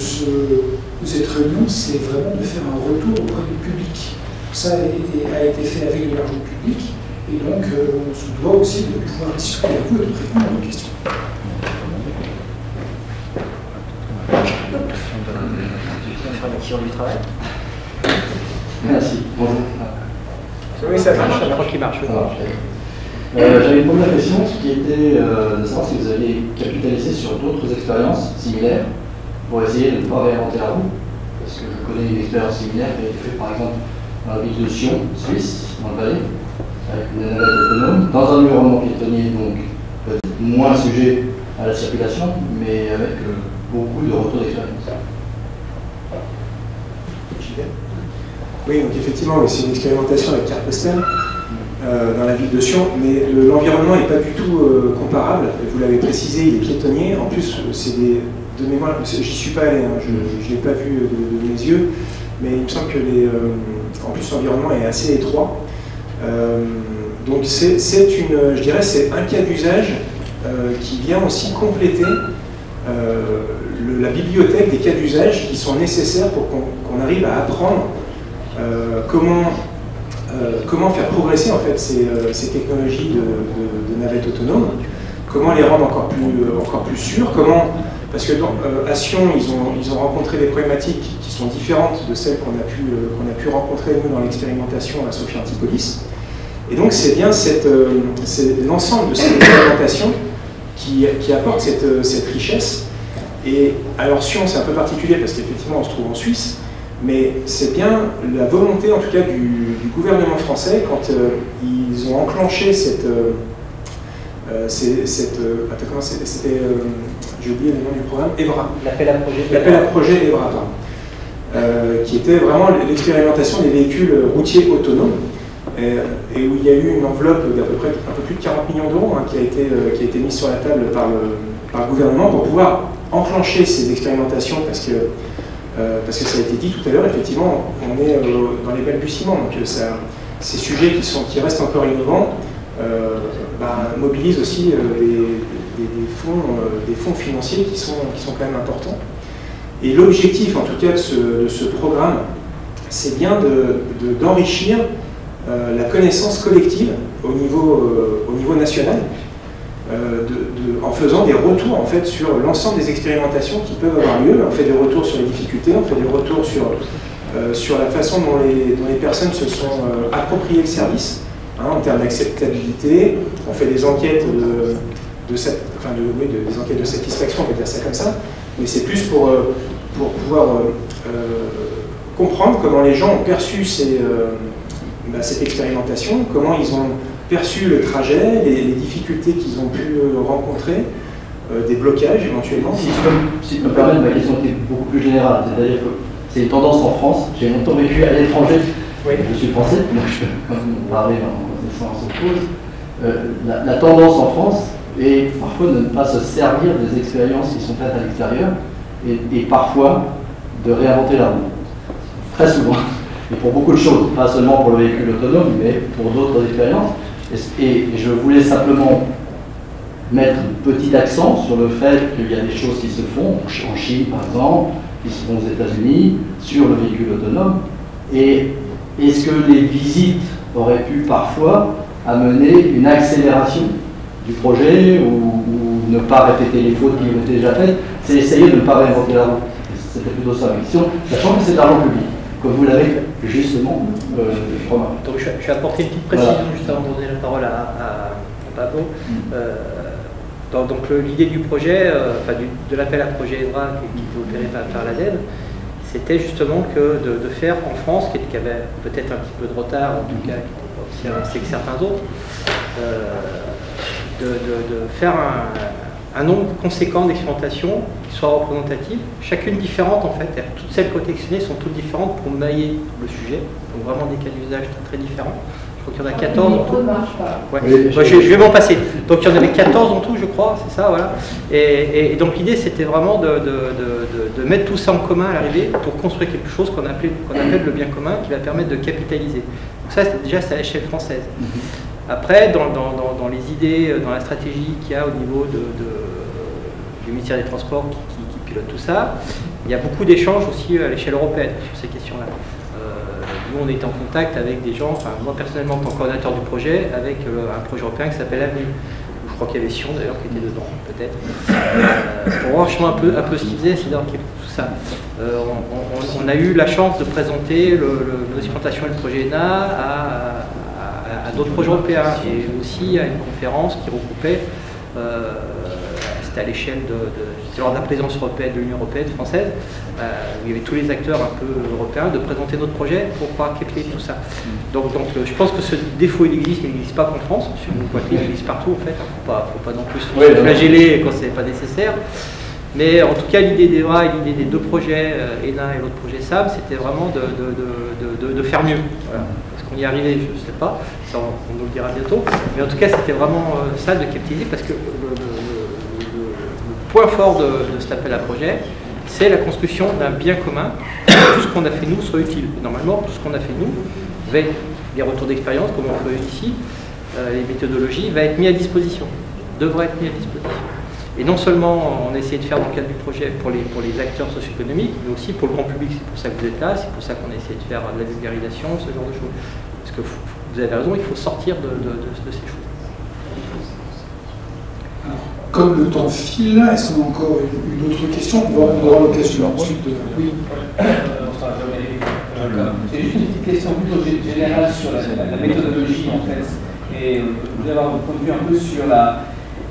cette réunion, c'est vraiment de faire un retour auprès du public. Ça a été fait avec de l'argent public, et donc on se doit aussi de pouvoir discuter avec vous et de répondre à vos questions. Du travail. Merci, bonjour. Oui, ça marche, je crois qu'il marche. J'avais une première question, ce qui était de savoir si vous aviez capitalisé sur d'autres expériences similaires pour essayer de ne pas réinventer la roue. Parce que je connais une expérience similaire qui a été faite par exemple dans la ville de Sion, Suisse, dans le Valais, avec une navette autonome, dans un environnement piétonnier, donc peut-être moins sujet à la circulation, mais avec beaucoup de retours d'expérience. Oui, donc effectivement, c'est une expérimentation avec carte postale dans la ville de Sion, mais l'environnement n'est pas du tout comparable. Vous l'avez précisé, il est piétonnier. En plus, c'est de mémoire, j'y suis pas allé, je ne l'ai pas vu de mes yeux, mais il me semble que en plus l'environnement est assez étroit. Donc je dirais, c'est un cas d'usage qui vient aussi compléter la bibliothèque des cas d'usage qui sont nécessaires pour qu'on arrive à apprendre comment faire progresser en fait ces technologies de navettes autonomes, comment les rendre encore plus sûres, parce que à Sion, ils ont rencontré des problématiques qui sont différentes de celles qu'on a pu rencontrer nous dans l'expérimentation à Sophia Antipolis. Et donc c'est bien l'ensemble de cette expérimentation qui apporte cette richesse. Et alors Sion, c'est un peu particulier parce qu'effectivement on se trouve en Suisse, mais c'est bien la volonté en tout cas du gouvernement français quand ils ont enclenché C'était, j'ai oublié le nom du programme, EVRA. L'appel à projet. L'appel à projet EVRA, qui était vraiment l'expérimentation des véhicules routiers autonomes, et où il y a eu une enveloppe d'à peu près un peu plus de 40 millions d'euros qui a été mise sur la table par le gouvernement pour pouvoir enclencher ces expérimentations, parce que ça a été dit tout à l'heure, effectivement, on est dans les balbutiements, donc ces sujets qui restent encore innovants mobilisent aussi des fonds financiers qui sont quand même importants. Et l'objectif, en tout cas, de ce programme, c'est bien d'enrichir la connaissance collective au niveau national, en faisant des retours en fait, sur l'ensemble des expérimentations qui peuvent avoir lieu. On fait des retours sur les difficultés, on fait des retours sur la façon dont les personnes se sont appropriées le service, en termes d'acceptabilité. On fait des enquêtes des enquêtes de satisfaction, on va dire ça comme ça, mais c'est plus pour pouvoir comprendre comment les gens ont perçu cette expérimentation, comment ils ont perçu le trajet, les difficultés qu'ils ont pu rencontrer, des blocages éventuellement. Si je peux me permettre, ma question était beaucoup plus générale, c'est-à-dire que c'est une tendance en France, j'ai longtemps vécu à l'étranger, je suis français, donc je peux parler en connaissance de cause. La tendance en France est parfois de ne pas se servir des expériences qui sont faites à l'extérieur et parfois de réinventer la roue. Très souvent. Et pour beaucoup de choses, pas seulement pour le véhicule autonome, mais pour d'autres expériences. Et je voulais simplement mettre un petit accent sur le fait qu'il y a des choses qui se font, en Chine par exemple, qui se font aux États-Unis, sur le véhicule autonome. Et est-ce que les visites auraient pu parfois amener une accélération du projet ou ne pas répéter les fautes qui ont été déjà faites? C'est essayer de ne pas réinventer la roue. C'était plutôt ça ma question, sachant que c'est de l'argent public, comme vous l'avez justement remarqué. Donc je vais apporter une petite précision juste avant de donner la parole à Pablo. Donc l'idée du projet, de l'appel à projet EVRA qui était opéré par l'ADEME, c'était justement de faire en France, qui avait peut-être un petit peu de retard, en tout cas qui n'était pas aussi avancé que certains autres, de faire un nombre conséquent d'expérimentations qui soient représentatives, chacune différente en fait. Toutes celles sélectionnées sont toutes différentes pour mailler le sujet, donc vraiment des cas d'usage très différents. Je crois qu'il y en a 14 en tout. Ouais. Oui, je vais m'en passer. Donc il y en avait 14 en tout, je crois, c'est ça, voilà. Et donc l'idée c'était vraiment de mettre tout ça en commun à l'arrivée pour construire quelque chose qu'on appelle le bien commun qui va permettre de capitaliser. Donc ça, c'est à l'échelle française. Après, dans les idées, dans la stratégie qu'il y a au niveau du ministère des Transports qui pilote tout ça, il y a beaucoup d'échanges aussi à l'échelle européenne sur ces questions-là. Nous, on est en contact avec des gens, enfin moi personnellement en tant que coordinateur du projet, avec un projet européen qui s'appelle Avenue. Je crois qu'il y avait Sion d'ailleurs qui était dedans, peut-être. Pour voir justement un peu ce qu'ils faisaient, c'est tout ça. On a eu la chance de présenter nos expérimentations et le projet ENA à d'autres projets européens et aussi à une conférence qui regroupait, c'était à l'échelle c'était lors de la présidence européenne de l'Union européenne française, où il y avait tous les acteurs un peu européens, de présenter notre projet pour pouvoir capter tout ça. Donc je pense que ce défaut il n'existe pas qu'en France, sur une point de vue, il existe partout en fait, il ne faut pas non plus se flageller quand ce n'est pas nécessaire. Mais en tout cas, l'idée d'EVRA et l'idée des deux projets, ENA et l'autre projet SAM, c'était vraiment de faire mieux. Voilà. Est-ce qu'on y est arrivé? Je ne sais pas, ça on nous le dira bientôt. Mais en tout cas, c'était vraiment ça de capitaliser, parce que le point fort de cet appel à projet, c'est la construction d'un bien commun. Tout ce qu'on a fait nous soit utile. Et normalement, tout ce qu'on a fait nous, avec les retours d'expérience, comme on fait ici, les méthodologies, va être mis à disposition, devrait être mis à disposition. Et non seulement on a essayé de faire dans le cadre du projet pour les acteurs socio-économiques, mais aussi pour le grand public. C'est pour ça que vous êtes là, c'est pour ça qu'on a essayé de faire de la vulgarisation, ce genre de choses. Parce que vous avez raison, il faut sortir de ces choses. Comme le temps file, est-ce qu'on a encore une autre question? On aura l'occasion ensuite de... Oui. C'est juste une petite question plutôt générale sur la méthodologie en fait. Et je voulais avoir votre point de vue un peu sur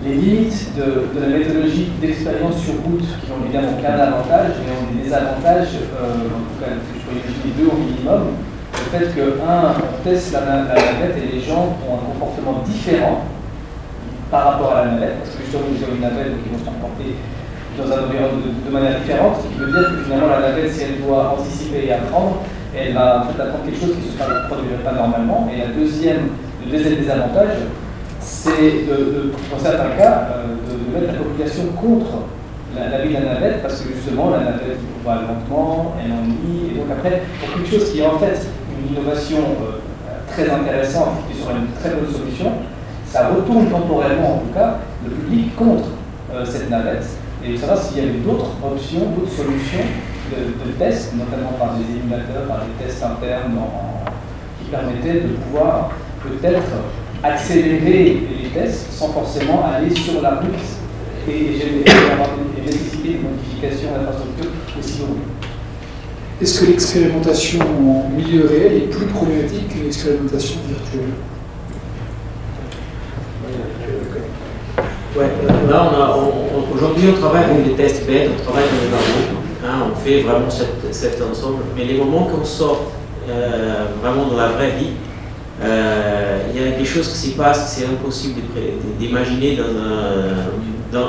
les limites de la méthodologie d'expérience sur route qui ont évidemment qu'un avantage et ont des désavantages, en tout cas je pourrais imaginer les deux au minimum. Le fait que, on teste la navette et les gens ont un comportement différent par rapport à la navette, parce que justement nous avons une navette qui vont se comporter dans un environnement de manière différente, ce qui veut dire que finalement la navette, si elle doit anticiper et apprendre, elle va en fait apprendre quelque chose qui ne se produirait pas normalement. Et le deuxième désavantage, c'est dans certains cas de mettre la population contre la vie de la navette, parce que justement la navette va lentement, elle ennuie, et donc après, pour quelque chose qui est en fait une innovation très intéressante, qui est sur une très bonne solution, ça retourne temporairement en tout cas le public contre cette navette, et savoir s'il y avait d'autres options, d'autres solutions de tests, notamment par des émulateurs, par des tests internes qui permettaient de pouvoir peut-être accélérer les tests sans forcément aller sur la route et nécessiter des modifications d'infrastructure aussi longues. Est-ce que l'expérimentation en milieu réel est plus problématique qu'une expérimentation virtuelle? Ouais, là, aujourd'hui, on travaille avec des tests bêtes, on travaille avec des labos, on fait vraiment cet ensemble. Mais les moments qu'on sort vraiment dans la vraie vie, il y a des choses qui s'y passent, c'est impossible d'imaginer dans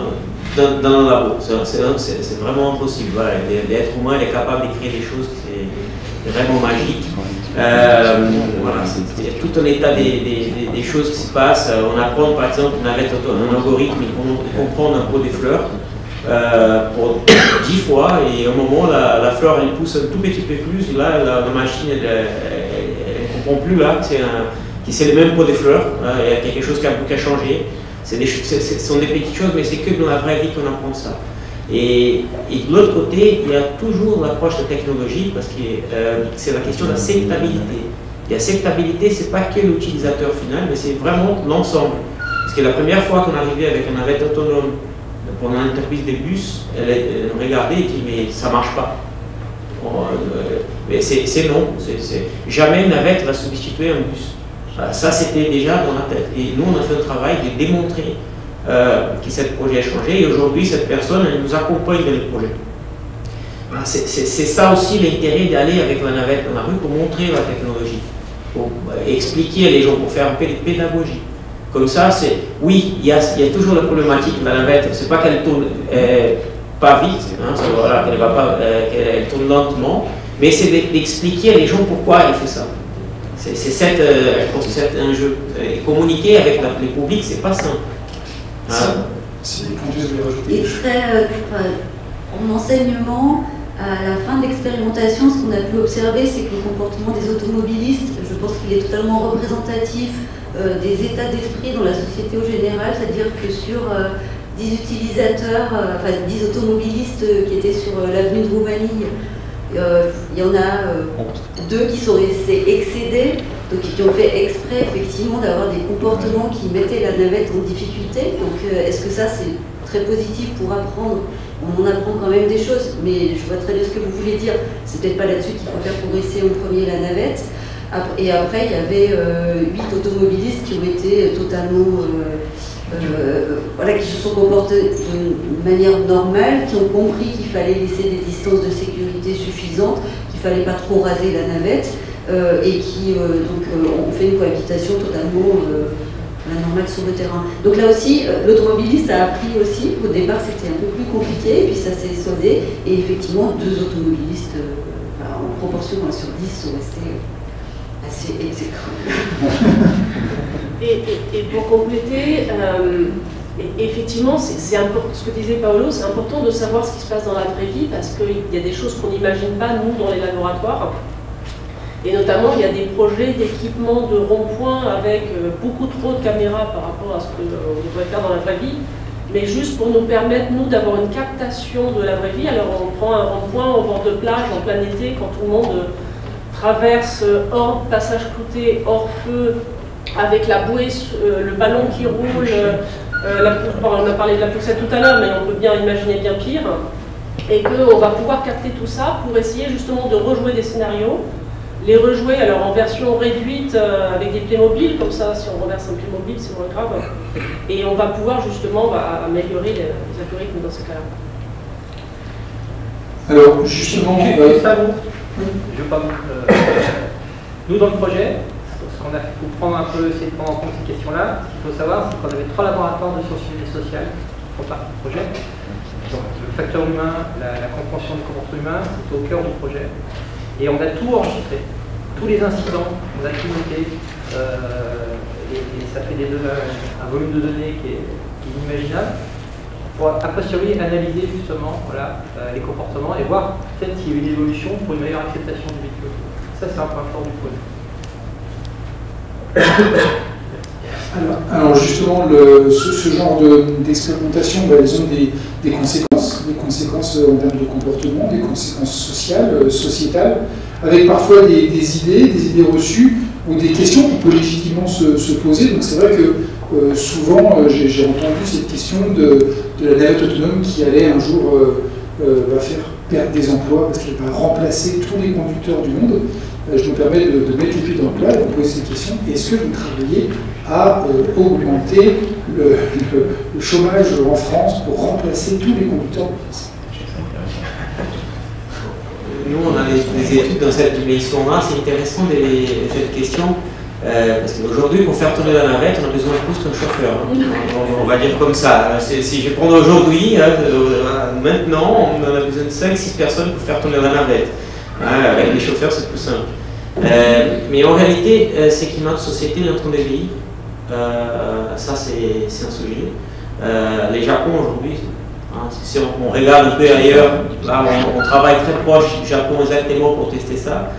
un labo. C'est vraiment impossible. Voilà. L'être humain il est capable d'écrire des choses, c'est vraiment magique. Voilà, c'est tout un état des choses qui se passent. On apprend par exemple un algorithme qui comprend un pot de fleurs pour 10 fois, et au moment la fleur elle pousse un tout petit peu plus, et là la machine elle comprend plus là que c'est le même pot de fleurs, il y a quelque chose qui a changé. Ce sont des petites choses, mais c'est que dans la vraie vie qu'on apprend ça. Et de l'autre côté, il y a toujours l'approche de technologie, parce que c'est la question de la acceptabilité. Et l'acceptabilité, ce n'est pas que l'utilisateur final, mais c'est vraiment l'ensemble. Parce que la première fois qu'on arrivait avec une navette autonome pendant une entreprise de bus, elle regardait et dit mais ça ne marche pas. Mais c'est non, jamais une navette va substituer un bus. Ça c'était déjà dans la tête. Et nous on a fait le travail de démontrer que ce projet a changé, et aujourd'hui cette personne elle nous accompagne dans le projet. C'est ça aussi l'intérêt d'aller avec la navette dans la rue, pour montrer la technologie, pour expliquer à les gens, pour faire un peu de pédagogie. Comme ça, oui, il y a toujours la problématique de la navette, c'est pas qu'elle tourne pas vite, voilà, qu'elle tourne lentement, mais c'est d'expliquer à les gens pourquoi elle fait ça. C'est cet enjeu. Et communiquer avec le public, c'est pas simple. Et très, en enseignement, à la fin de l'expérimentation, ce qu'on a pu observer, c'est que le comportement des automobilistes, je pense qu'il est totalement représentatif des états d'esprit dans la société au général, c'est-à-dire que sur 10 utilisateurs, 10 automobilistes qui étaient sur l'avenue de Roumanie, il y en a 2 qui sont restés excédés, donc qui ont fait exprès effectivement d'avoir des comportements qui mettaient la navette en difficulté. Donc est-ce que ça c'est très positif pour apprendre? On en apprend quand même des choses, mais je vois très bien ce que vous voulez dire. C'est peut-être pas là-dessus qu'il faut faire progresser en premier la navette. Et après, il y avait 8 automobilistes qui ont été totalement... voilà, qui se sont comportés de manière normale, qui ont compris qu'il fallait laisser des distances de sécurité suffisantes, qu'il ne fallait pas trop raser la navette, et qui ont fait une cohabitation totalement normale sur le terrain. Donc là aussi, l'automobiliste a appris aussi. Au départ, c'était un peu plus compliqué, et puis ça s'est soldé, et effectivement, 2 automobilistes, en proportion 1 sur 10, sont restés assez exécrables. Et pour compléter, effectivement, c'est important, ce que disait Paolo, c'est important de savoir ce qui se passe dans la vraie vie, parce qu'il y a des choses qu'on n'imagine pas, nous, dans les laboratoires. Et notamment, il y a des projets d'équipement de ronds-points avec beaucoup trop de caméras par rapport à ce qu'on devrait faire dans la vraie vie, mais juste pour nous permettre, nous, d'avoir une captation de la vraie vie. Alors, on prend un rond-point au bord de plage en plein été, quand tout le monde traverse hors passage clouté, hors feu, avec la bouée, le ballon qui roule, on a parlé de la poussette tout à l'heure, mais on peut bien imaginer bien pire, et qu'on va pouvoir capter tout ça pour essayer justement de rejouer des scénarios, les rejouer alors en version réduite avec des Playmobil, comme ça si on renverse un Playmobil c'est moins grave, et on va pouvoir justement améliorer les algorithmes dans ce cas-là. Alors justement... Je veux pas nous dans le projet, ce qu'on a fait pour prendre un peu, essayer de prendre en compte ces questions-là, ce qu'il faut savoir, c'est qu'on avait 3 laboratoires de sciences humaines et sociales qui font partie du projet. Donc, le facteur humain, la compréhension du comportement humain, c'est au cœur du projet. Et on a tout enregistré, tous les incidents, on a tout noté, et ça fait un volume de données qui est inimaginable, pour a posteriori analyser justement voilà, les comportements et voir peut-être s'il y a une évolution pour une meilleure acceptation du véhicule. Ça, c'est un point fort du projet. Alors justement, ce genre d'expérimentation, elles ont des conséquences en termes de comportement, des conséquences sociales, sociétales, avec parfois des idées reçues ou des questions qu'on peut légitimement se poser. Donc c'est vrai que souvent j'ai entendu cette question de la navette autonome qui allait un jour va faire perdre des emplois parce qu'elle va remplacer tous les conducteurs du monde. Je me permets de mettre les pieds dans le plat et de poser cette question. Est-ce que vous travaillez à augmenter le chômage en France pour remplacer tous les conducteurs de France? Nous, on a des études dans cette dimension-là. C'est intéressant cette question. Parce qu'aujourd'hui, pour faire tourner la navette, on a besoin de plus qu'un chauffeur. On va dire comme ça. Si je prends aujourd'hui, maintenant, on a besoin de 5-6 personnes pour faire tourner la navette. Avec les chauffeurs, c'est plus simple. Mais en réalité, c'est que notre société est en train d'éveiller. Ça, c'est un sujet. Les Japon aujourd'hui, si on regarde un peu ailleurs, là, on travaille très proche du Japon exactement pour tester ça.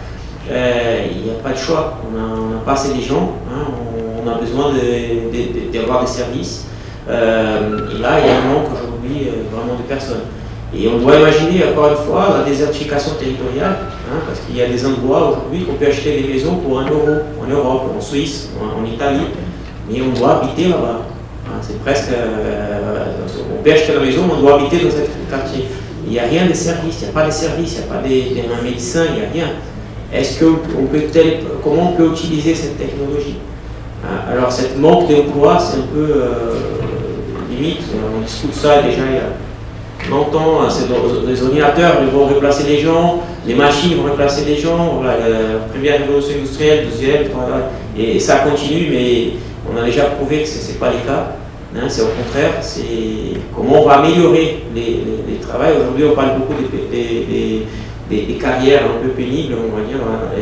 Il n'y a pas de choix. On n'a pas assez de gens. On a besoin d'avoir des services. Et là, il y a un manque aujourd'hui vraiment de personnes. Et on doit imaginer, encore une fois, la désertification territoriale, parce qu'il y a des endroits aujourd'hui qu'on peut acheter des maisons pour 1 euro, en Europe, en Suisse, en Italie, mais on doit habiter là-bas. C'est presque... on peut acheter la maison, mais on doit habiter dans ce quartier. Il n'y a rien de service, il n'y a pas de service, il n'y a pas de médecin, il n'y a rien. Comment on peut utiliser cette technologie? Alors, cette manque d'emploi, c'est un peu limite. On discute ça déjà il y a longtemps. Les ordinateurs ils vont remplacer les gens, les machines vont remplacer les gens. Voilà, la première révolution industrielle, deuxième, et ça continue, mais on a déjà prouvé que ce n'est pas le cas. C'est au contraire, c'est comment on va améliorer les travails. Aujourd'hui, on parle beaucoup des carrières un peu pénibles, on va dire,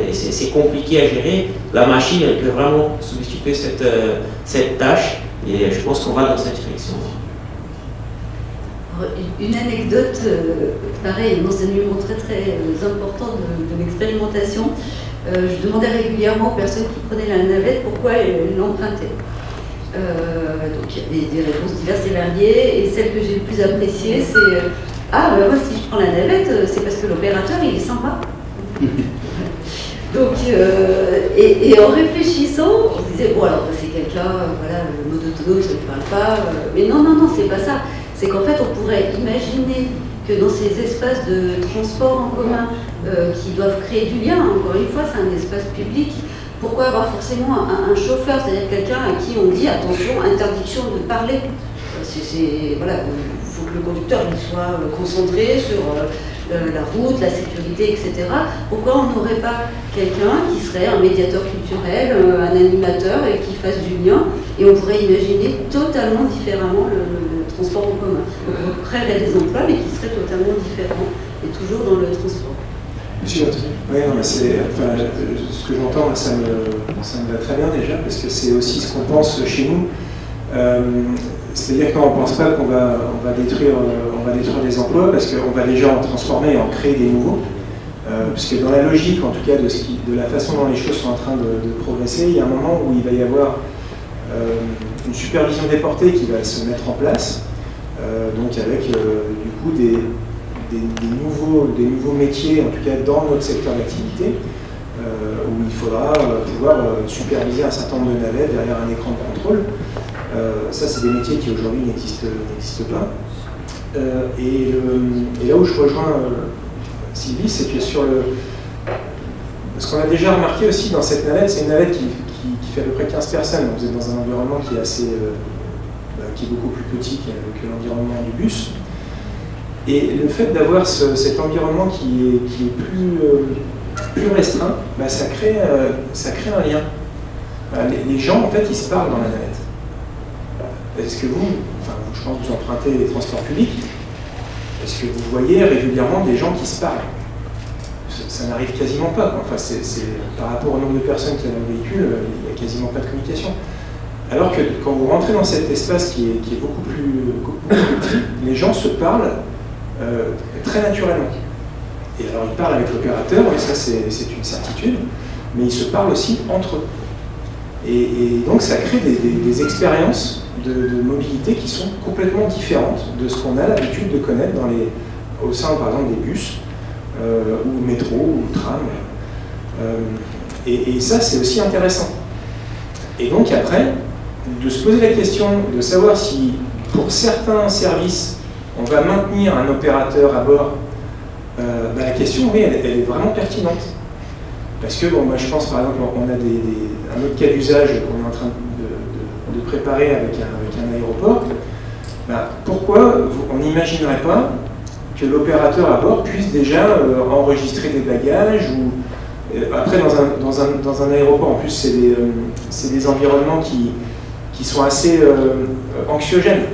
et c'est compliqué à gérer. La machine, elle peut vraiment substituer cette tâche, et je pense qu'on va dans cette direction. Une anecdote, pareil, un enseignement très important de l'expérimentation. Je demandais régulièrement aux personnes qui prenaient la navette pourquoi elles l'empruntaient. Donc il y a des réponses diverses et variées, et celle que j'ai le plus appréciée, c'est ah, ben moi, si je prends la navette, c'est parce que l'opérateur, il est sympa. Donc, et en réfléchissant, on se disait, bon, alors, c'est quelqu'un, voilà, le mode autonome, ça ne parle pas. Mais non, c'est pas ça. C'est qu'en fait, on pourrait imaginer que dans ces espaces de transport en commun qui doivent créer du lien, encore une fois, c'est un espace public, pourquoi avoir forcément un chauffeur, c'est-à-dire quelqu'un à qui on dit, attention, interdiction de parler. Voilà, il faut que le conducteur il soit concentré sur la route, la sécurité, etc. Pourquoi on n'aurait pas quelqu'un qui serait un médiateur culturel, un animateur et qui fasse du lien, et on pourrait imaginer totalement différemment le transport en commun. Donc on créerait des emplois, mais qui seraient totalement différents, et toujours dans le transport. Monsieur, oui, non, mais enfin, ce que j'entends, ça me va très bien déjà, parce que c'est aussi ce qu'on pense chez nous. C'est-à-dire qu'on ne pense pas qu'on va détruire des emplois, parce qu'on va déjà en transformer et en créer des nouveaux. Puisque dans la logique, en tout cas, de la façon dont les choses sont en train de progresser, il y a un moment où il va y avoir une supervision déportée qui va se mettre en place, donc avec du coup des nouveaux métiers, en tout cas dans notre secteur d'activité, où il faudra pouvoir superviser un certain nombre de navettes derrière un écran de contrôle. Ça, c'est des métiers qui aujourd'hui n'existent pas. Et là où je rejoins Sylvie, c'est que sur ce qu'on a déjà remarqué aussi dans cette navette, c'est une navette qui fait à peu près 15 personnes. Donc vous êtes dans un environnement qui est beaucoup plus petit que l'environnement du bus. Et le fait d'avoir cet environnement qui est plus restreint, ça crée un lien. Voilà, les gens, en fait, ils se parlent dans la navette. Est-ce que vous, enfin, je pense que vous empruntez les transports publics, est-ce que vous voyez régulièrement des gens qui se parlent? Ça n'arrive quasiment pas, quoi. Enfin, par rapport au nombre de personnes qui ont dans le véhicule, il n'y a quasiment pas de communication. Alors que quand vous rentrez dans cet espace qui est beaucoup plus petit, les gens se parlent très naturellement. Et alors ils parlent avec l'opérateur, et ça c'est une certitude, mais ils se parlent aussi entre eux. Et donc ça crée des expériences de mobilité qui sont complètement différentes de ce qu'on a l'habitude de connaître au sein par exemple des bus, ou métro, ou tram. Et ça c'est aussi intéressant. Et donc après, de se poser la question de savoir si pour certains services on va maintenir un opérateur à bord, la question, oui, elle est vraiment pertinente. Parce que, bon, moi je pense par exemple, on a un autre cas d'usage qu'on est en train de préparer avec un aéroport. Pourquoi on n'imaginerait pas que l'opérateur à bord puisse déjà enregistrer des bagages ou après dans un aéroport, en plus c'est des environnements qui sont assez anxiogènes,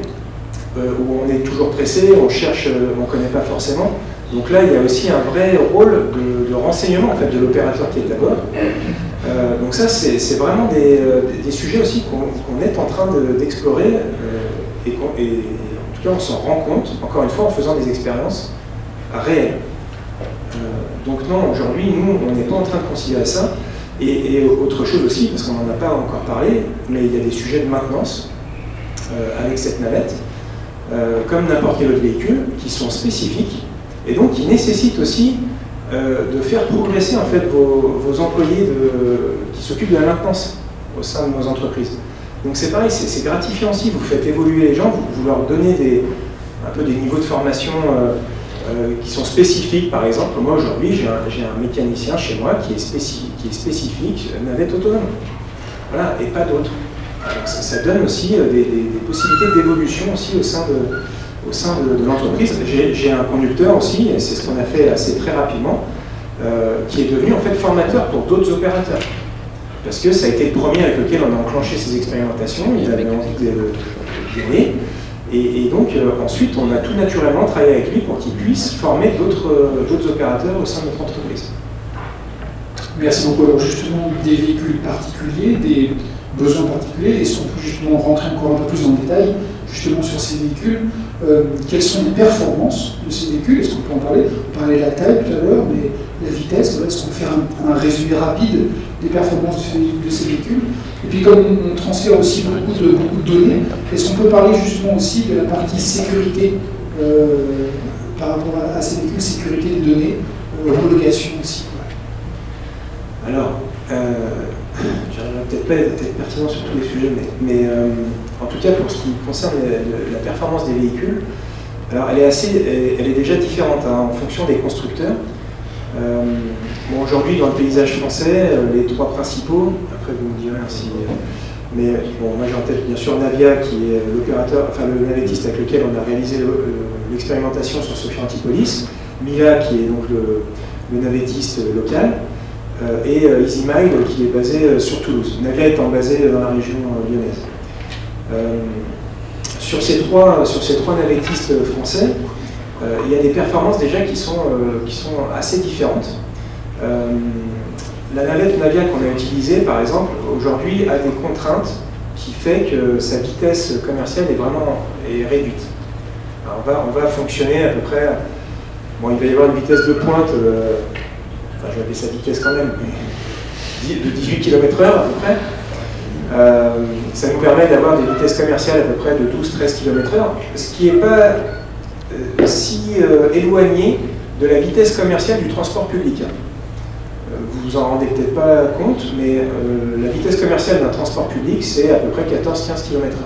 où on est toujours pressé, on cherche, on ne connaît pas forcément. Donc là, il y a aussi un vrai rôle de renseignement en fait, de l'opérateur qui est à bord. Donc ça, c'est vraiment des sujets aussi qu'on est en train d'explorer et en tout cas, on s'en rend compte, encore une fois, en faisant des expériences réelles. Donc non, aujourd'hui, nous, on n'est pas en train de considérer ça. Et autre chose aussi, parce qu'on n'en a pas encore parlé, mais il y a des sujets de maintenance avec cette navette, comme n'importe quel autre véhicule, qui sont spécifiques, et donc qui nécessitent aussi de faire progresser en fait, vos employés qui s'occupent de la maintenance au sein de nos entreprises. Donc c'est pareil, c'est gratifiant aussi, vous faites évoluer les gens, vous leur donnez un peu des niveaux de formation qui sont spécifiques. Par exemple, moi aujourd'hui, j'ai un mécanicien chez moi qui est spécifique navette autonome. Voilà, et pas d'autres. Ça donne aussi des possibilités d'évolution aussi au sein de l'entreprise. J'ai un conducteur aussi, et c'est ce qu'on a fait assez très rapidement, qui est devenu en fait formateur pour d'autres opérateurs. Parce que ça a été le premier avec lequel on a enclenché ces expérimentations, il avait envie d'y aller. Et donc ensuite, on a tout naturellement travaillé avec lui pour qu'il puisse former d'autres opérateurs au sein de notre entreprise. Merci beaucoup. Alors justement, des véhicules particuliers, des besoins particuliers, et si on peut justement rentrer encore un peu plus dans le détail, justement sur ces véhicules, quelles sont les performances de ces véhicules? Est-ce qu'on peut en parler? On parlait de la taille tout à l'heure, mais la vitesse, est-ce qu'on peut faire un résumé rapide des performances de ces véhicules? Et puis comme on transfère aussi beaucoup de données, est-ce qu'on peut parler justement aussi de la partie sécurité par rapport à ces véhicules, sécurité des données, homologation aussi? Alors, j'arriverai peut-être pas à être pertinent sur tous les sujets, mais en tout cas pour ce qui concerne la performance des véhicules, alors elle est déjà différente hein, en fonction des constructeurs. Bon, aujourd'hui, dans le paysage français, les trois principaux, après vous me direz si... mais bon, moi j'ai en tête bien sûr Navia, qui est l'opérateur, enfin le navettiste avec lequel on a réalisé l'expérimentation sur Sophia Antipolis, Mila, qui est donc le navettiste local, et EasyMile, qui est basé sur Toulouse. Navia étant basé dans la région lyonnaise. Sur ces trois navettistes français, il y a des performances déjà qui sont assez différentes. La navette Navia qu'on a utilisée, par exemple, aujourd'hui a des contraintes qui fait que sa vitesse commerciale est réduite. Alors on va fonctionner à peu près, bon, il va y avoir une vitesse de pointe, enfin je vais appeler sa vitesse quand même, de 18 km/h à peu près. Ça nous permet d'avoir des vitesses commerciales à peu près de 12-13 km/h, ce qui n'est pas si éloigné de la vitesse commerciale du transport public. Vous vous en rendez peut-être pas compte, mais la vitesse commerciale d'un transport public, c'est à peu près 14-15 km/h.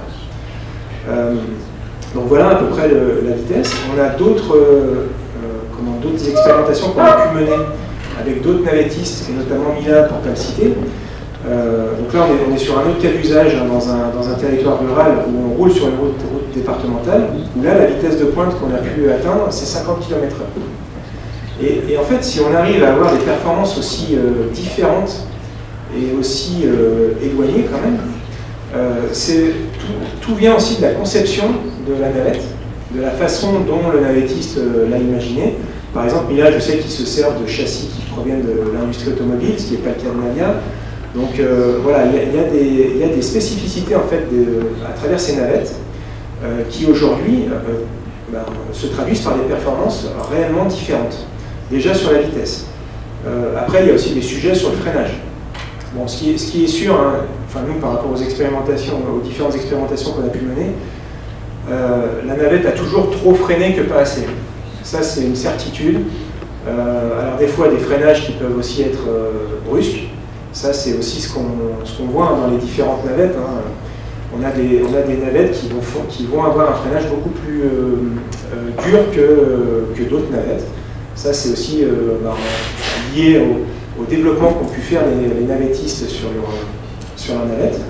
Donc voilà à peu près la vitesse. On a d'autres expérimentations qu'on a pu mener avec d'autres navettistes, et notamment Mila pour ne pas le citer. Donc là, on est sur un autre cas d'usage hein, dans un territoire rural où on roule sur une route départementale, où là, la vitesse de pointe qu'on a pu atteindre, c'est 50 km/h. Et en fait, si on arrive à avoir des performances aussi différentes est aussi éloigné quand même. Tout vient aussi de la conception de la navette, de la façon dont le navettiste l'a imaginé. Par exemple, Mila, je sais qu'ils se servent de châssis qui proviennent de l'industrie automobile, ce qui n'est pas le cas de Navia. Donc voilà, il y a des spécificités en fait à travers ces navettes qui aujourd'hui se traduisent par des performances réellement différentes. Déjà sur la vitesse. Après, il y a aussi des sujets sur le freinage. Bon, ce qui est sûr, hein, enfin nous par rapport aux différentes expérimentations qu'on a pu mener, la navette a toujours trop freiné que pas assez. Ça, c'est une certitude. Alors des fois, des freinages qui peuvent aussi être brusques. Ça, c'est aussi ce qu'on voit hein, dans les différentes navettes. Hein. On a des navettes qui vont avoir un freinage beaucoup plus dur que d'autres navettes. Ça, c'est aussi lié au développement qu'ont pu faire les navettistes sur la navette.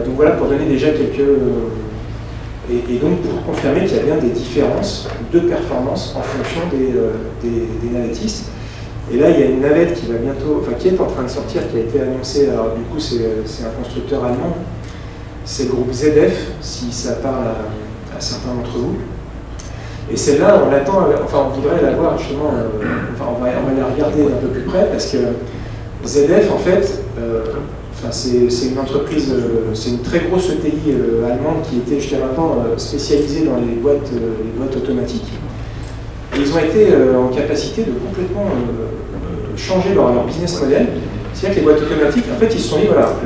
Donc voilà, pour donner déjà quelques... Et donc pour confirmer qu'il y a bien des différences de performance en fonction des navettistes. Et là, il y a une navette qui va bientôt, enfin qui est en train de sortir, qui a été annoncée. Alors du coup, c'est un constructeur allemand. C'est le groupe ZF, si ça parle à certains d'entre vous. Et celle-là, on l'attend, enfin on voudrait la voir justement, enfin on va la regarder d'un peu plus près parce que ZF en fait, c'est une entreprise, c'est une très grosse ETI allemande qui était jusqu'à maintenant spécialisée dans les boîtes automatiques. Et ils ont été en capacité de complètement changer leur business model. C'est-à-dire que les boîtes automatiques, en fait, ils se sont dit, voilà,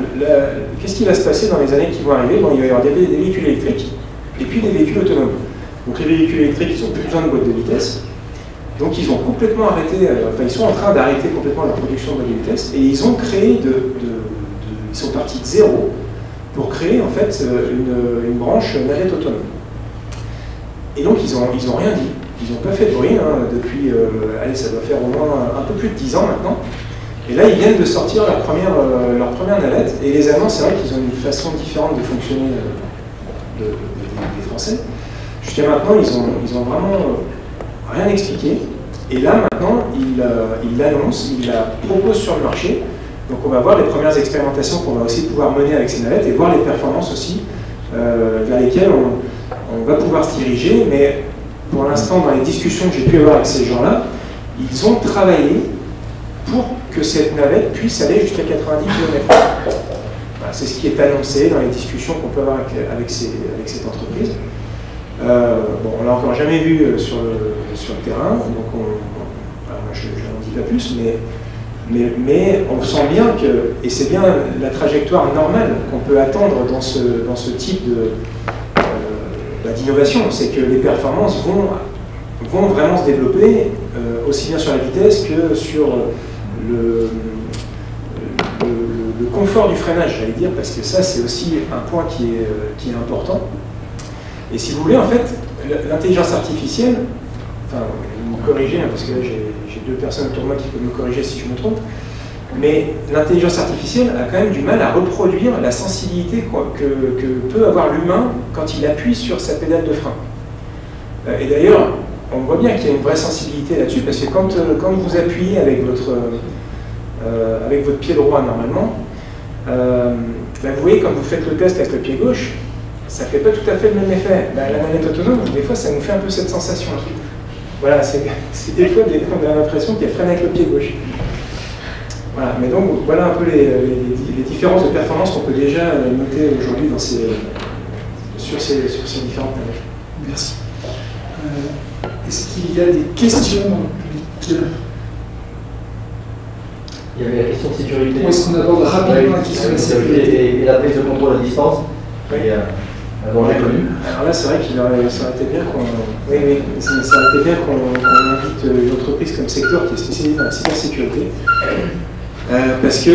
qu'est-ce qui va se passer dans les années qui vont arriver? Bon, il va y avoir des véhicules électriques et puis des véhicules autonomes. Donc les véhicules électriques, ils n'ont plus besoin de boîtes de vitesse. Donc ils ont complètement arrêté, enfin ils sont en train d'arrêter complètement la production de boîtes de vitesse et ils ont créé ils sont partis de zéro pour créer en fait une branche navette autonome. Et donc ils ont rien dit, ils n'ont pas fait de bruit hein, depuis, allez, ça doit faire au moins un peu plus de 10 ans maintenant. Et là ils viennent de sortir leur première navette et les Allemands, c'est vrai qu'ils ont une façon différente de fonctionner des Français. Jusqu'à maintenant, ils ont vraiment rien expliqué. Et là, maintenant, ils l'annoncent, ils la proposent sur le marché. Donc on va voir les premières expérimentations qu'on va aussi pouvoir mener avec ces navettes et voir les performances aussi vers lesquelles on va pouvoir se diriger. Mais pour l'instant, dans les discussions que j'ai pu avoir avec ces gens-là, ils ont travaillé pour que cette navette puisse aller jusqu'à 90 km/h. Voilà, c'est ce qui est annoncé dans les discussions qu'on peut avoir avec cette entreprise. Bon, on l'a encore jamais vu sur le terrain, donc je n'en dis pas plus, mais on sent bien que, et c'est bien la trajectoire normale qu'on peut attendre dans ce type d'innovation, c'est que les performances vont vraiment se développer, aussi bien sur la vitesse que sur le confort du freinage, j'allais dire, parce que ça c'est aussi un point qui est important. Et si vous voulez, en fait, l'intelligence artificielle, enfin, vous me corrigez, hein, parce que là j'ai deux personnes autour de moi qui peuvent me corriger si je me trompe, mais l'intelligence artificielle a quand même du mal à reproduire la sensibilité que peut avoir l'humain quand il appuie sur sa pédale de frein. Et d'ailleurs, on voit bien qu'il y a une vraie sensibilité là-dessus, parce que quand vous appuyez avec votre pied droit normalement, vous voyez, quand vous faites le test avec le pied gauche, ça ne fait pas tout à fait le même effet. La manette autonome, des fois, ça nous fait un peu cette sensation. Voilà, c'est des fois, on a l'impression qu'il freine avec le pied gauche. Voilà, mais donc, voilà un peu les différences de performance qu'on peut déjà noter aujourd'hui sur ces différentes navettes. Merci. Est-ce qu'il y a des questions dans le public? Il y avait la question de sécurité. Est-ce qu'on aborde rapidement la question de la sécurité et la prise de contrôle à distance? Oui. Un danger connu. Alors là, c'est vrai qu'il aurait été bien qu'on invite une entreprise comme Sector qui est spécialisée dans la cybersécurité. Parce que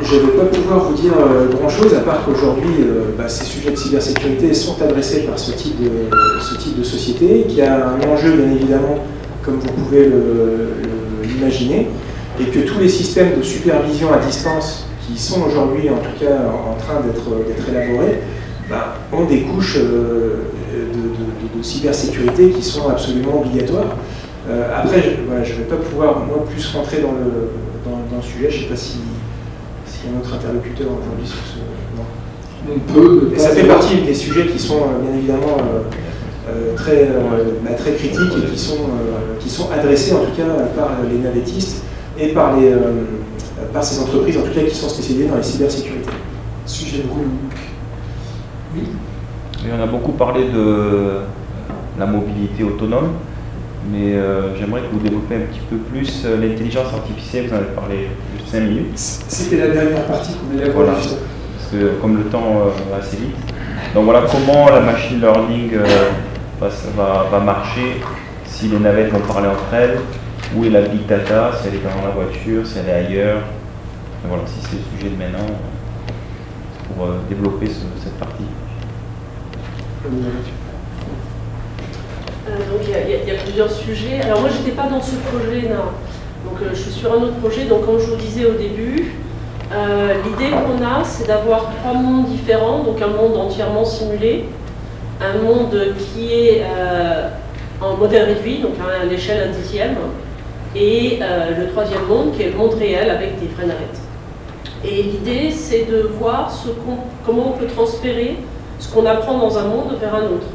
je ne vais pas pouvoir vous dire grand-chose, à part qu'aujourd'hui, ces sujets de cybersécurité sont adressés par ce type de société, qui a un enjeu, bien évidemment, comme vous pouvez l'imaginer, et que tous les systèmes de supervision à distance qui sont aujourd'hui, en tout cas, en train d'être élaborés, ont des couches de cybersécurité qui sont absolument obligatoires. Après, je ne vais pas pouvoir, moi, plus rentrer dans le sujet. Je ne sais pas si s'il y a un autre interlocuteur aujourd'hui sur ce... Non. On peut... Et ça fait partie des sujets qui sont bien évidemment très critiques et qui sont adressés en tout cas par les navettistes et par ces entreprises en tout cas qui sont spécialisées dans la cybersécurité. Sujet de Bruno. Oui. Et on a beaucoup parlé de la mobilité autonome, mais j'aimerais que vous développiez un petit peu plus l'intelligence artificielle. Vous en avez parlé juste 5 minutes. C'était la dernière partie qu'on allait voir. Voilà. Parce que comme le temps va assez vite. Donc voilà, comment la machine learning va marcher si les navettes vont parler entre elles, où est la big data, si elle est dans la voiture, si elle est ailleurs. Et voilà, si c'est le sujet de maintenant, pour développer cette partie. Donc il y a plusieurs sujets. Alors moi j'étais pas dans ce projet là, donc je suis sur un autre projet. Donc comme je vous disais au début, l'idée qu'on a c'est d'avoir 3 mondes différents, donc un monde entièrement simulé, un monde qui est en modèle réduit, donc à l'échelle 1/10, et le 3e monde qui est le monde réel avec des vraies navettes. Et l'idée c'est de voir comment on peut transférer ce qu'on apprend dans un monde vers un autre.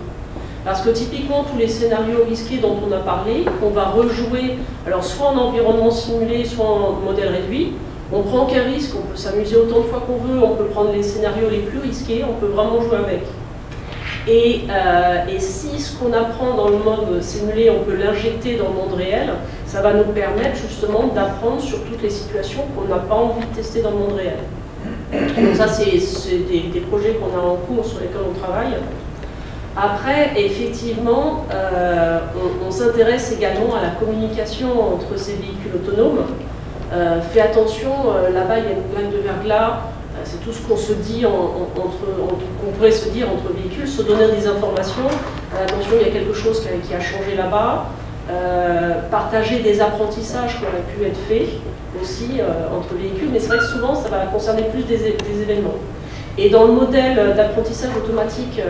Parce que typiquement, tous les scénarios risqués dont on a parlé, on va rejouer, alors soit en environnement simulé, soit en modèle réduit. On prend aucun risque, on peut s'amuser autant de fois qu'on veut, on peut prendre les scénarios les plus risqués, on peut vraiment jouer avec. Et si ce qu'on apprend dans le mode simulé, on peut l'injecter dans le monde réel, ça va nous permettre justement d'apprendre sur toutes les situations qu'on n'a pas envie de tester dans le monde réel. Donc ça, c'est des projets qu'on a en cours sur lesquels on travaille. Après, effectivement, on s'intéresse également à la communication entre ces véhicules autonomes. Fais attention, là-bas il y a une plaque de verglas, c'est tout ce qu'on se dit qu'on pourrait se dire entre véhicules, se donner des informations. Attention, il y a quelque chose qui a changé là-bas. Partager des apprentissages qui auraient pu être faits aussi entre véhicules, mais c'est vrai que souvent ça va concerner plus des événements. Et dans le modèle d'apprentissage automatique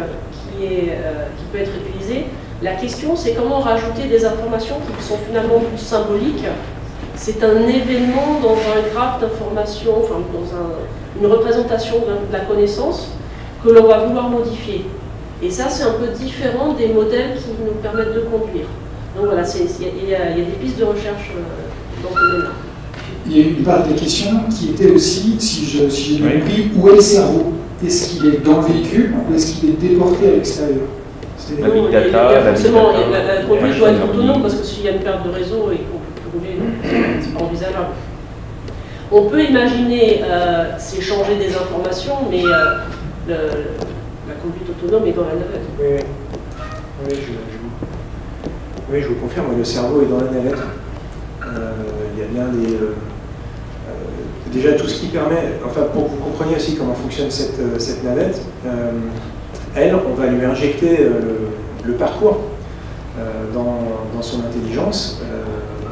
qui peut être utilisé, la question c'est comment rajouter des informations qui sont finalement plus symboliques. C'est un événement dans un graphe d'information, enfin dans une représentation de la connaissance que l'on va vouloir modifier. Et ça c'est un peu différent des modèles qui nous permettent de conduire. Donc voilà, il y a des pistes de recherche dans ce domaine-là. Il y a une part des questions qui était aussi, si j'ai bien compris, où est le cerveau? Est-ce qu'il est dans le véhicule ou est-ce qu'il est déporté à l'extérieur? La big data, la conduite doit être autonome parce que s'il y a une perte de réseau et qu'on peut plus rouler, c'est pas envisageable. On peut imaginer s'échanger des informations, mais la conduite autonome est dans la navette. Oui, je vous confirme, le cerveau est dans la navette. Il y a bien déjà tout ce qui permet, enfin pour que vous compreniez aussi comment fonctionne cette navette, elle, on va lui injecter le parcours dans son intelligence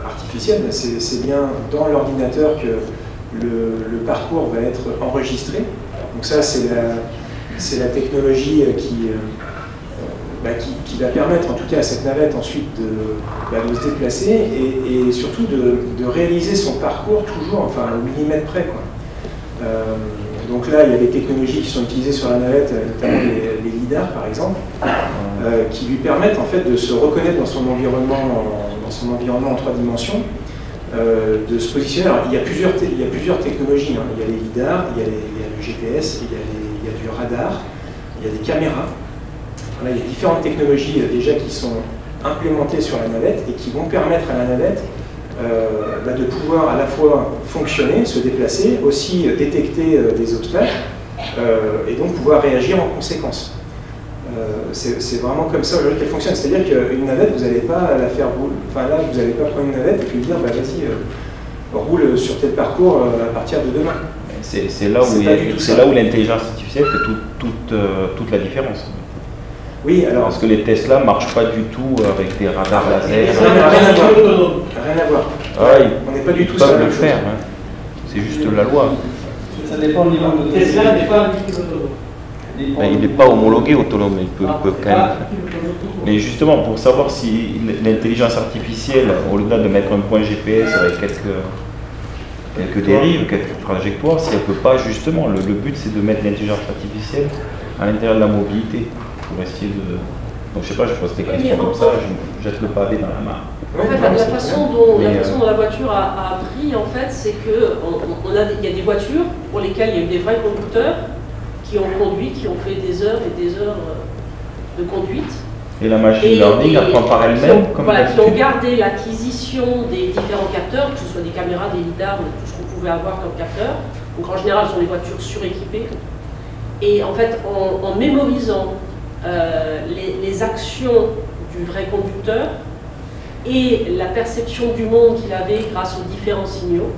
artificielle. C'est bien dans l'ordinateur que le parcours va être enregistré. Donc ça, c'est la technologie qui va permettre en tout cas à cette navette ensuite de se déplacer et surtout de réaliser son parcours toujours, enfin au millimètre près, quoi. Donc là, il y a des technologies qui sont utilisées sur la navette, notamment les lidars par exemple, qui lui permettent en fait de se reconnaître dans son environnement en 3 dimensions, de se positionner. Alors, il y a plusieurs technologies, hein. Il y a les lidars, il y a le GPS, il y a du radar, il y a des caméras. Là, il y a différentes technologies déjà qui sont implémentées sur la navette et qui vont permettre à la navette de pouvoir à la fois fonctionner, se déplacer, aussi détecter des obstacles et donc pouvoir réagir en conséquence. C'est vraiment comme ça aujourd'hui qu'elle fonctionne. C'est-à-dire qu'une navette, vous n'allez pas la faire rouler. Enfin là, vous n'allez pas prendre une navette et puis dire bah, vas-y, roule sur tel parcours à partir de demain. C'est là où l'intelligence artificielle fait toute la différence. Oui, alors. Parce que les Tesla ne marchent pas du tout avec des radars laser. Rien à voir. Ah, on n'est pas du tout sur le faire. Hein. C'est juste la loi. Ça dépend du niveau de Tesla n'est pas un véhicule autonome. Ben, il n'est pas homologué autonome, il peut quand même faire. Mais justement, pour savoir si l'intelligence artificielle, au-delà de mettre un point GPS avec quelques quelques dérives, quelques trajectoires, si elle ne peut pas justement, le but c'est de mettre l'intelligence artificielle à l'intérieur de la mobilité, pour essayer de... Donc je sais pas, je pose des questions comme ça, je jette le pavé dans la main. En fait, la façon dont la voiture a appris, en fait, c'est qu'il y a des voitures pour lesquelles il y a eu des vrais conducteurs qui ont conduit, qui ont fait des heures et des heures de conduite. Et la machine learning apprend par elle-même, qui ont gardé l'acquisition des différents capteurs, que ce soit des caméras, des lidars, tout ce qu'on pouvait avoir comme capteur. Donc en général, ce sont des voitures suréquipées. Et en fait, en mémorisant les actions du vrai conducteur et la perception du monde qu'il avait grâce aux différents signaux,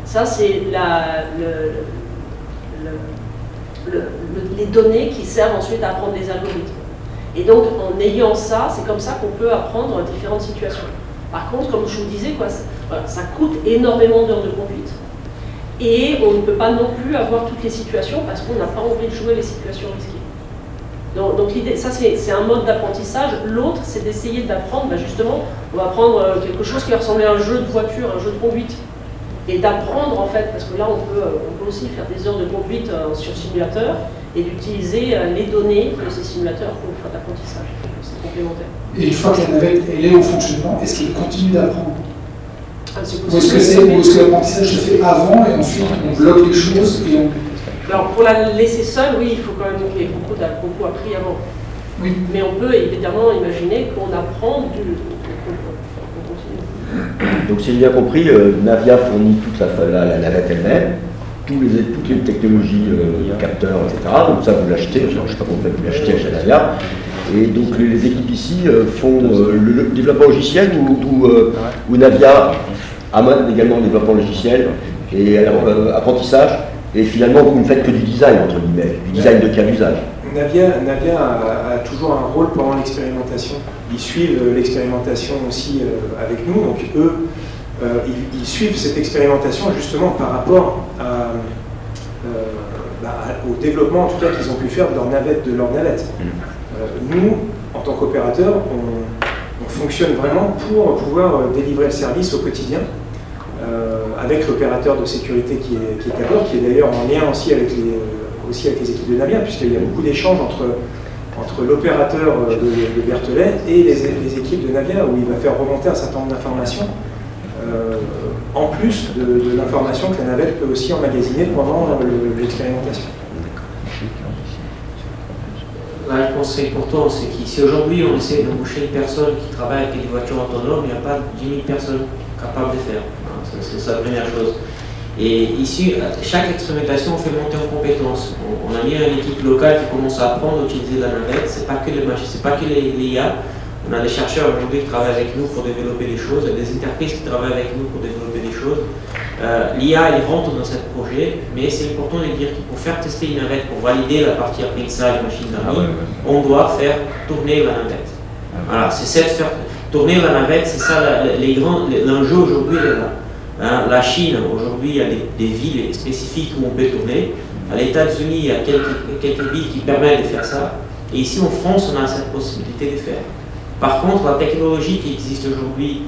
ça c'est les données qui servent ensuite à apprendre les algorithmes. Et donc en ayant ça, c'est comme ça qu'on peut apprendre différentes situations. Par contre, comme je vous disais, ça coûte énormément d'heures de conduite. Et on ne peut pas non plus avoir toutes les situations parce qu'on n'a pas envie de jouer les situations risquées. Donc l'idée, ça c'est un mode d'apprentissage. L'autre, c'est d'essayer d'apprendre, justement, on va prendre quelque chose qui va ressembler à un jeu de voiture, un jeu de conduite. Et d'apprendre en fait, parce que là on peut aussi faire des heures de conduite sur simulateur et d'utiliser les données de ces simulateurs pour faire de l'apprentissage. C'est complémentaire. Et une fois que la navette elle est en fonctionnement, est-ce qu'elle continue d'apprendre? Ou est-ce que l'apprentissage se fait avant et ensuite on bloque les choses et on... Alors pour la laisser seule, oui, il faut quand même qu'il y ait beaucoup appris avant. Oui. Mais on peut évidemment imaginer qu'on apprend du... Donc si j'ai bien compris, Navia fournit toute la navette elle-même, toutes les technologies, capteurs, etc. Donc ça vous l'achetez, je ne sais pas comment vous l'achetez chez Navia. Et donc les équipes ici font le développement logiciel ou Navia amène également le développement logiciel et apprentissage. Et finalement, vous ne faites que du design, entre guillemets, du design de cas d'usage. Navia a toujours un rôle pendant l'expérimentation. Ils suivent l'expérimentation aussi avec nous, donc eux, ils suivent cette expérimentation justement par rapport au développement, en tout cas, qu'ils ont pu faire de leur navette. Nous, en tant qu'opérateurs, on fonctionne vraiment pour pouvoir délivrer le service au quotidien. Avec l'opérateur de sécurité qui est à bord, qui est d'ailleurs en lien aussi avec les équipes de Navia, puisqu'il y a beaucoup d'échanges entre l'opérateur de Berthollet et les équipes de Navia, où il va faire remonter un certain nombre d'informations, en plus de l'information que la navette peut aussi emmagasiner pendant l'expérimentation. Là, je pense que c'est important, c'est qu'ici aujourd'hui on essaie d'embaucher une personne qui travaille avec des voitures autonomes, il n'y a pas 10 000 personnes capables de faire. C'est la première chose. Et ici, chaque expérimentation, on fait monter en compétences. On a mis une équipe locale qui commence à apprendre à utiliser la navette. C'est pas que les machines, c'est pas que les IA. On a des chercheurs aujourd'hui qui travaillent avec nous pour développer des choses, des interfaces qui travaillent avec nous pour développer des choses. L'IA, elle rentre dans ce projet, mais c'est important de dire que pour faire tester une navette, pour valider la partie apprentissage machine learning, on doit faire tourner la navette. Voilà, c'est ça de faire tourner la navette, c'est ça l'enjeu aujourd'hui est là. La Chine, aujourd'hui, il y a des villes spécifiques où on peut tourner. À les États-Unis, il y a quelques villes qui permettent de faire ça. Et ici, en France, on a cette possibilité de faire. Par contre, la technologie qui existe aujourd'hui,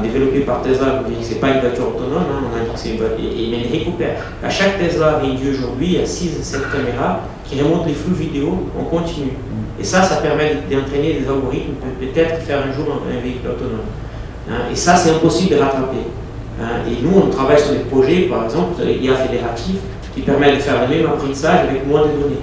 développée par Tesla, ce n'est pas une voiture autonome, on a dit que c'est une voiture, mais elle récupère. À chaque Tesla réduit aujourd'hui, il y a 6 à 7 caméras qui remontent les flux vidéo en continu. Et ça permet d'entraîner des algorithmes, peut-être faire un jour un véhicule autonome. Et ça, c'est impossible de rattraper. Et nous, on travaille sur des projets, par exemple, l'IA fédératif, qui permet de faire le même apprentissage avec moins de données.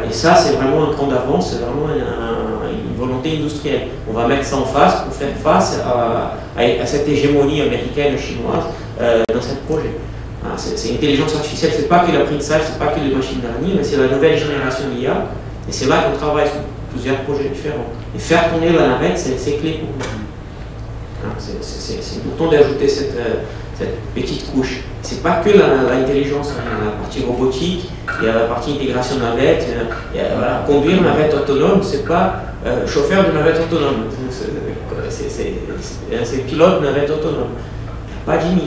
Et ça, c'est vraiment un cran d'avance, c'est vraiment une volonté industrielle. On va mettre ça en face pour faire face à cette hégémonie américaine et chinoise dans ce projet. C'est l'intelligence artificielle, c'est pas que l'apprentissage, c'est pas que les machines learning, mais c'est la nouvelle génération d'IA. Et c'est là qu'on travaille sur plusieurs projets différents. Et faire tourner la navette, c'est clé pour nous. C'est important d'ajouter cette petite couche. C'est pas que l'intelligence, il y a la partie robotique, il y a la partie intégration de navette, voilà, conduire une navette autonome, c'est pas chauffeur de navette autonome, c'est pilote de navette autonome, pas 10 000.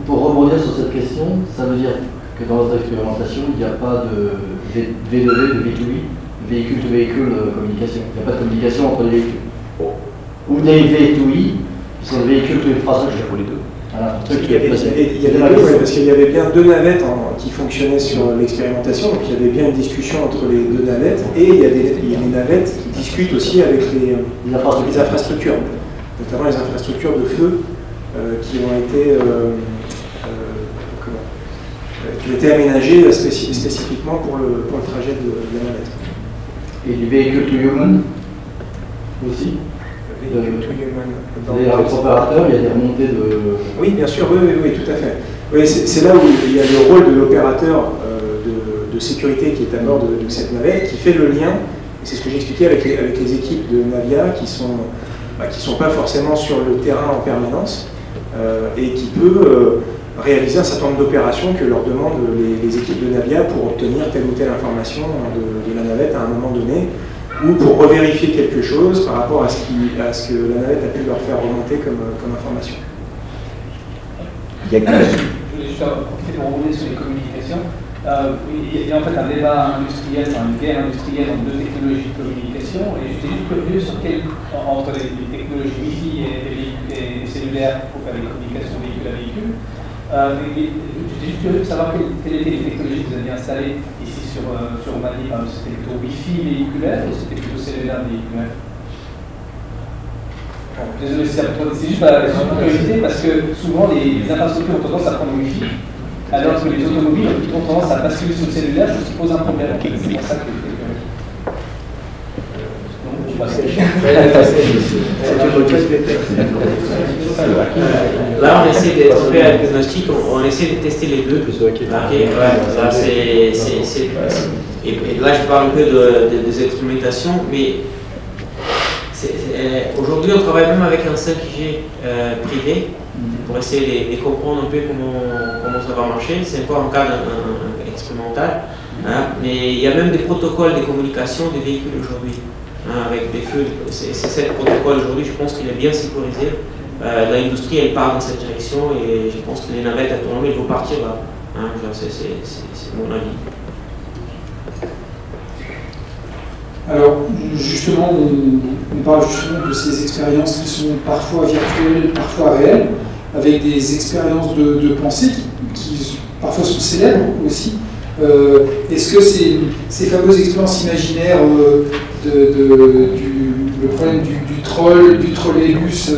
Pour rebondir sur cette question, ça veut dire que dans votre expérimentation, il n'y a pas de V2V, de V2I, véhicule-to-véhicule communication. Il n'y a pas de communication entre les véhicules. Ou des V2I, qui sont des véhicules to infrastructure. Pour les deux. Il y avait deux, parce qu'il y avait bien deux navettes qui fonctionnaient sur l'expérimentation, donc il y avait bien une discussion entre les deux navettes, et il y a des navettes qui discutent aussi avec les infrastructures, notamment les infrastructures de feu qui ont été aménagées spécifiquement pour le trajet de la navette. Et du véhicule to human aussi. Les opérateurs, il y a des remontées de... Oui, bien sûr, oui, tout à fait. Oui, c'est là où il y a le rôle de l'opérateur de sécurité qui est à bord de cette navette, qui fait le lien, c'est ce que j'expliquais avec les équipes de Navia qui sont pas forcément sur le terrain en permanence et qui peut réaliser un certain nombre d'opérations que leur demandent les équipes de Navia pour obtenir telle ou telle information de la navette à un moment donné, ou pour revérifier quelque chose par rapport à ce que la navette a pu leur faire remonter comme information. Je voulais juste profiter pour rebondir sur les communications. Il y a en fait un débat industriel, une guerre industrielle entre deux technologies de communication, et j'étais juste curieux sur entre les technologies Wi-Fi et cellulaires pour faire les communications véhicule à véhicule. J'étais juste curieux de savoir quelles étaient les technologies que vous aviez installées ici sur Mali. C'était plutôt Wi-Fi véhiculaire ou c'était plutôt cellulaire véhiculaire? Désolé, c'est juste par curiosité parce que souvent les infrastructures ont tendance à prendre Wi-Fi, alors que les automobiles ont plutôt tendance à basculer sur le cellulaire, ce qui pose un problème. C'est pour ça que Là, on essaie d'être fait avec le diagnostic, on essaie de tester les deux. Et là, je parle un peu des expérimentations, mais aujourd'hui, on travaille même avec un 5G privé pour essayer de comprendre un peu comment ça va marcher. C'est encore un cadre expérimental, mais il y a même des protocoles de communication des véhicules aujourd'hui. Avec des feux, c'est ce protocole aujourd'hui, je pense qu'il est bien sécurisé. L'industrie, elle part dans cette direction et je pense que les navettes autonomes, elles vont partir là. C'est mon avis. Alors, justement, on parle justement de ces expériences qui sont parfois virtuelles, parfois réelles, avec des expériences de pensée qui parfois sont célèbres aussi. Est-ce que ces fameuses expériences imaginaires le problème du trolleybus,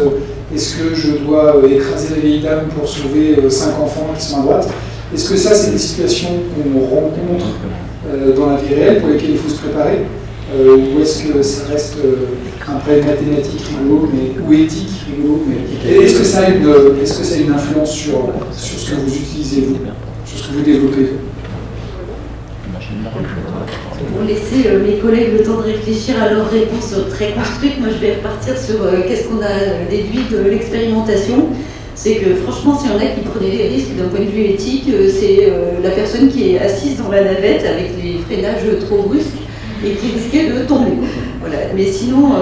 est-ce que je dois écraser la vieille dame pour sauver 5 enfants qui sont à droite? Est-ce que ça, c'est des situations qu'on rencontre dans la vie réelle pour lesquelles il faut se préparer? Ou est-ce que ça reste un problème mathématique rigolo, ou éthique rigolo, est-ce que ça a une influence sur ce que vous utilisez, vous, sur ce que vous développez? Pour laisser mes collègues le temps de réfléchir à leurs réponses très construites, moi je vais repartir sur qu'est-ce qu'on a déduit de l'expérimentation. C'est que franchement, s'il y en a qui prenaient des risques d'un point de vue éthique, c'est la personne qui est assise dans la navette avec les freinages trop brusques et qui risquait de tomber. Voilà. Mais sinon,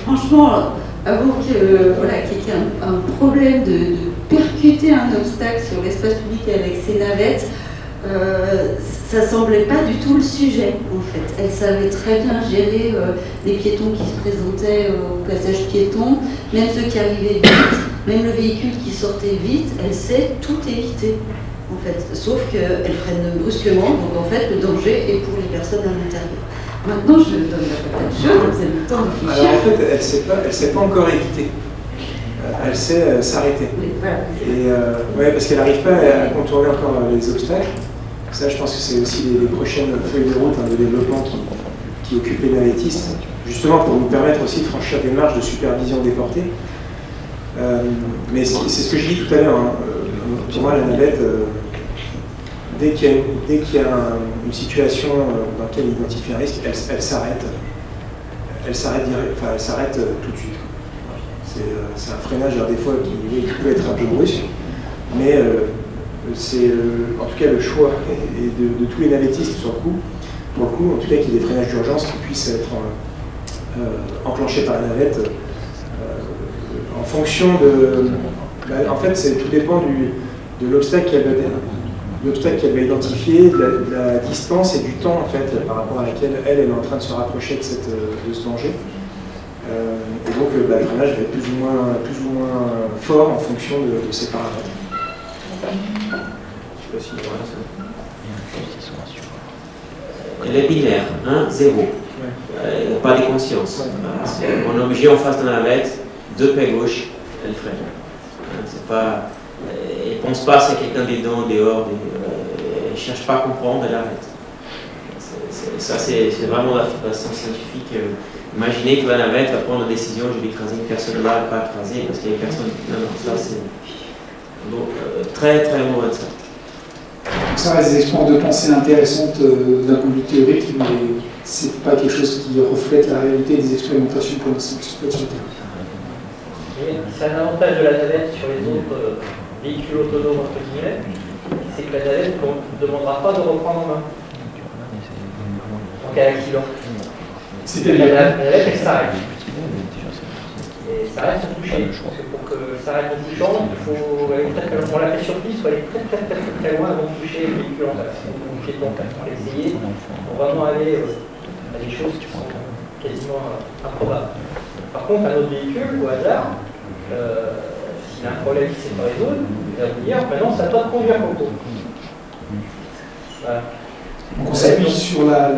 franchement, avant qu'il y ait un problème de percuter un obstacle sur l'espace public avec ces navettes, ça semblait pas du tout le sujet en fait. Elle savait très bien gérer les piétons qui se présentaient au passage piéton, même ceux qui arrivaient vite, même le véhicule qui sortait vite, elle sait tout éviter en fait. Sauf qu'elle freine brusquement, donc en fait le danger est pour les personnes à l'intérieur. Maintenant je donne la patate chaude, vous avez le temps de réfléchir. Alors en fait elle sait pas encore éviter. Elle sait s'arrêter. Oui, voilà. Et parce qu'elle n'arrive pas à contourner encore les obstacles. Ça, je pense que c'est aussi les prochaines feuilles de route de développement qui occupent les navettistes, justement pour nous permettre aussi de franchir des marges de supervision déportée. Mais c'est ce que je dis tout à l'heure. Pour moi, la navette, dès qu'il y a une situation dans laquelle il identifie un risque, elle s'arrête. Elle s'arrête tout de suite. C'est un freinage, des fois, qui peut être un peu brusque, mais c'est en tout cas le choix de tous les navettistes pour le coup, en tout cas qu'il y ait des freinages d'urgence qui puissent être enclenchés par la navette en fonction de... en fait, tout dépend de l'obstacle qu'elle va identifier, de la distance et du temps en fait, par rapport à laquelle elle est en train de se rapprocher de ce danger. Et donc le drainage va être plus ou moins fort en fonction de ces paramètres. Je sais pas si il y aura ça. Elle est binaire, 1, 0. Pas de conscience. Mon objet en face de la navette, 2 pieds gauche, elle freine. C'est pas, elle ne pense pas à quelqu'un dedans, dehors, elle ne cherche pas à comprendre, elle arrête. Ça, c'est vraiment la façon scientifique. Imaginez que la navette va prendre la décision, je vais écraser une personne là, pas écraser, parce qu'il y a une personne. Non, ça c'est. Donc, très très loin de ça. Ça reste des expériences de pensée intéressantes d'un point de vue théorique, mais c'est pas quelque chose qui reflète la réalité des expérimentations pour l'instant qui sont faites sur le terrain. C'est un avantage de la navette sur les autres véhicules autonomes, entre guillemets, c'est que la navette ne demandera pas de reprendre en main en cas d'accident. La navette, elle s'arrête. Et ça reste au toucher. Parce que pour que ça arrête au touchant, il faut aller très très loin. On l'a fait sur piste, il faut aller très loin avant de toucher le véhicule en face. Donc, on va essayer pour vraiment aller à des choses qui sont quasiment improbables. Par contre, un autre véhicule, au hasard, s'il y a un problème qui ne sait pas résoudre, il va vous dire maintenant, ça doit conduire Coco. Voilà. Donc on s'appuie sur la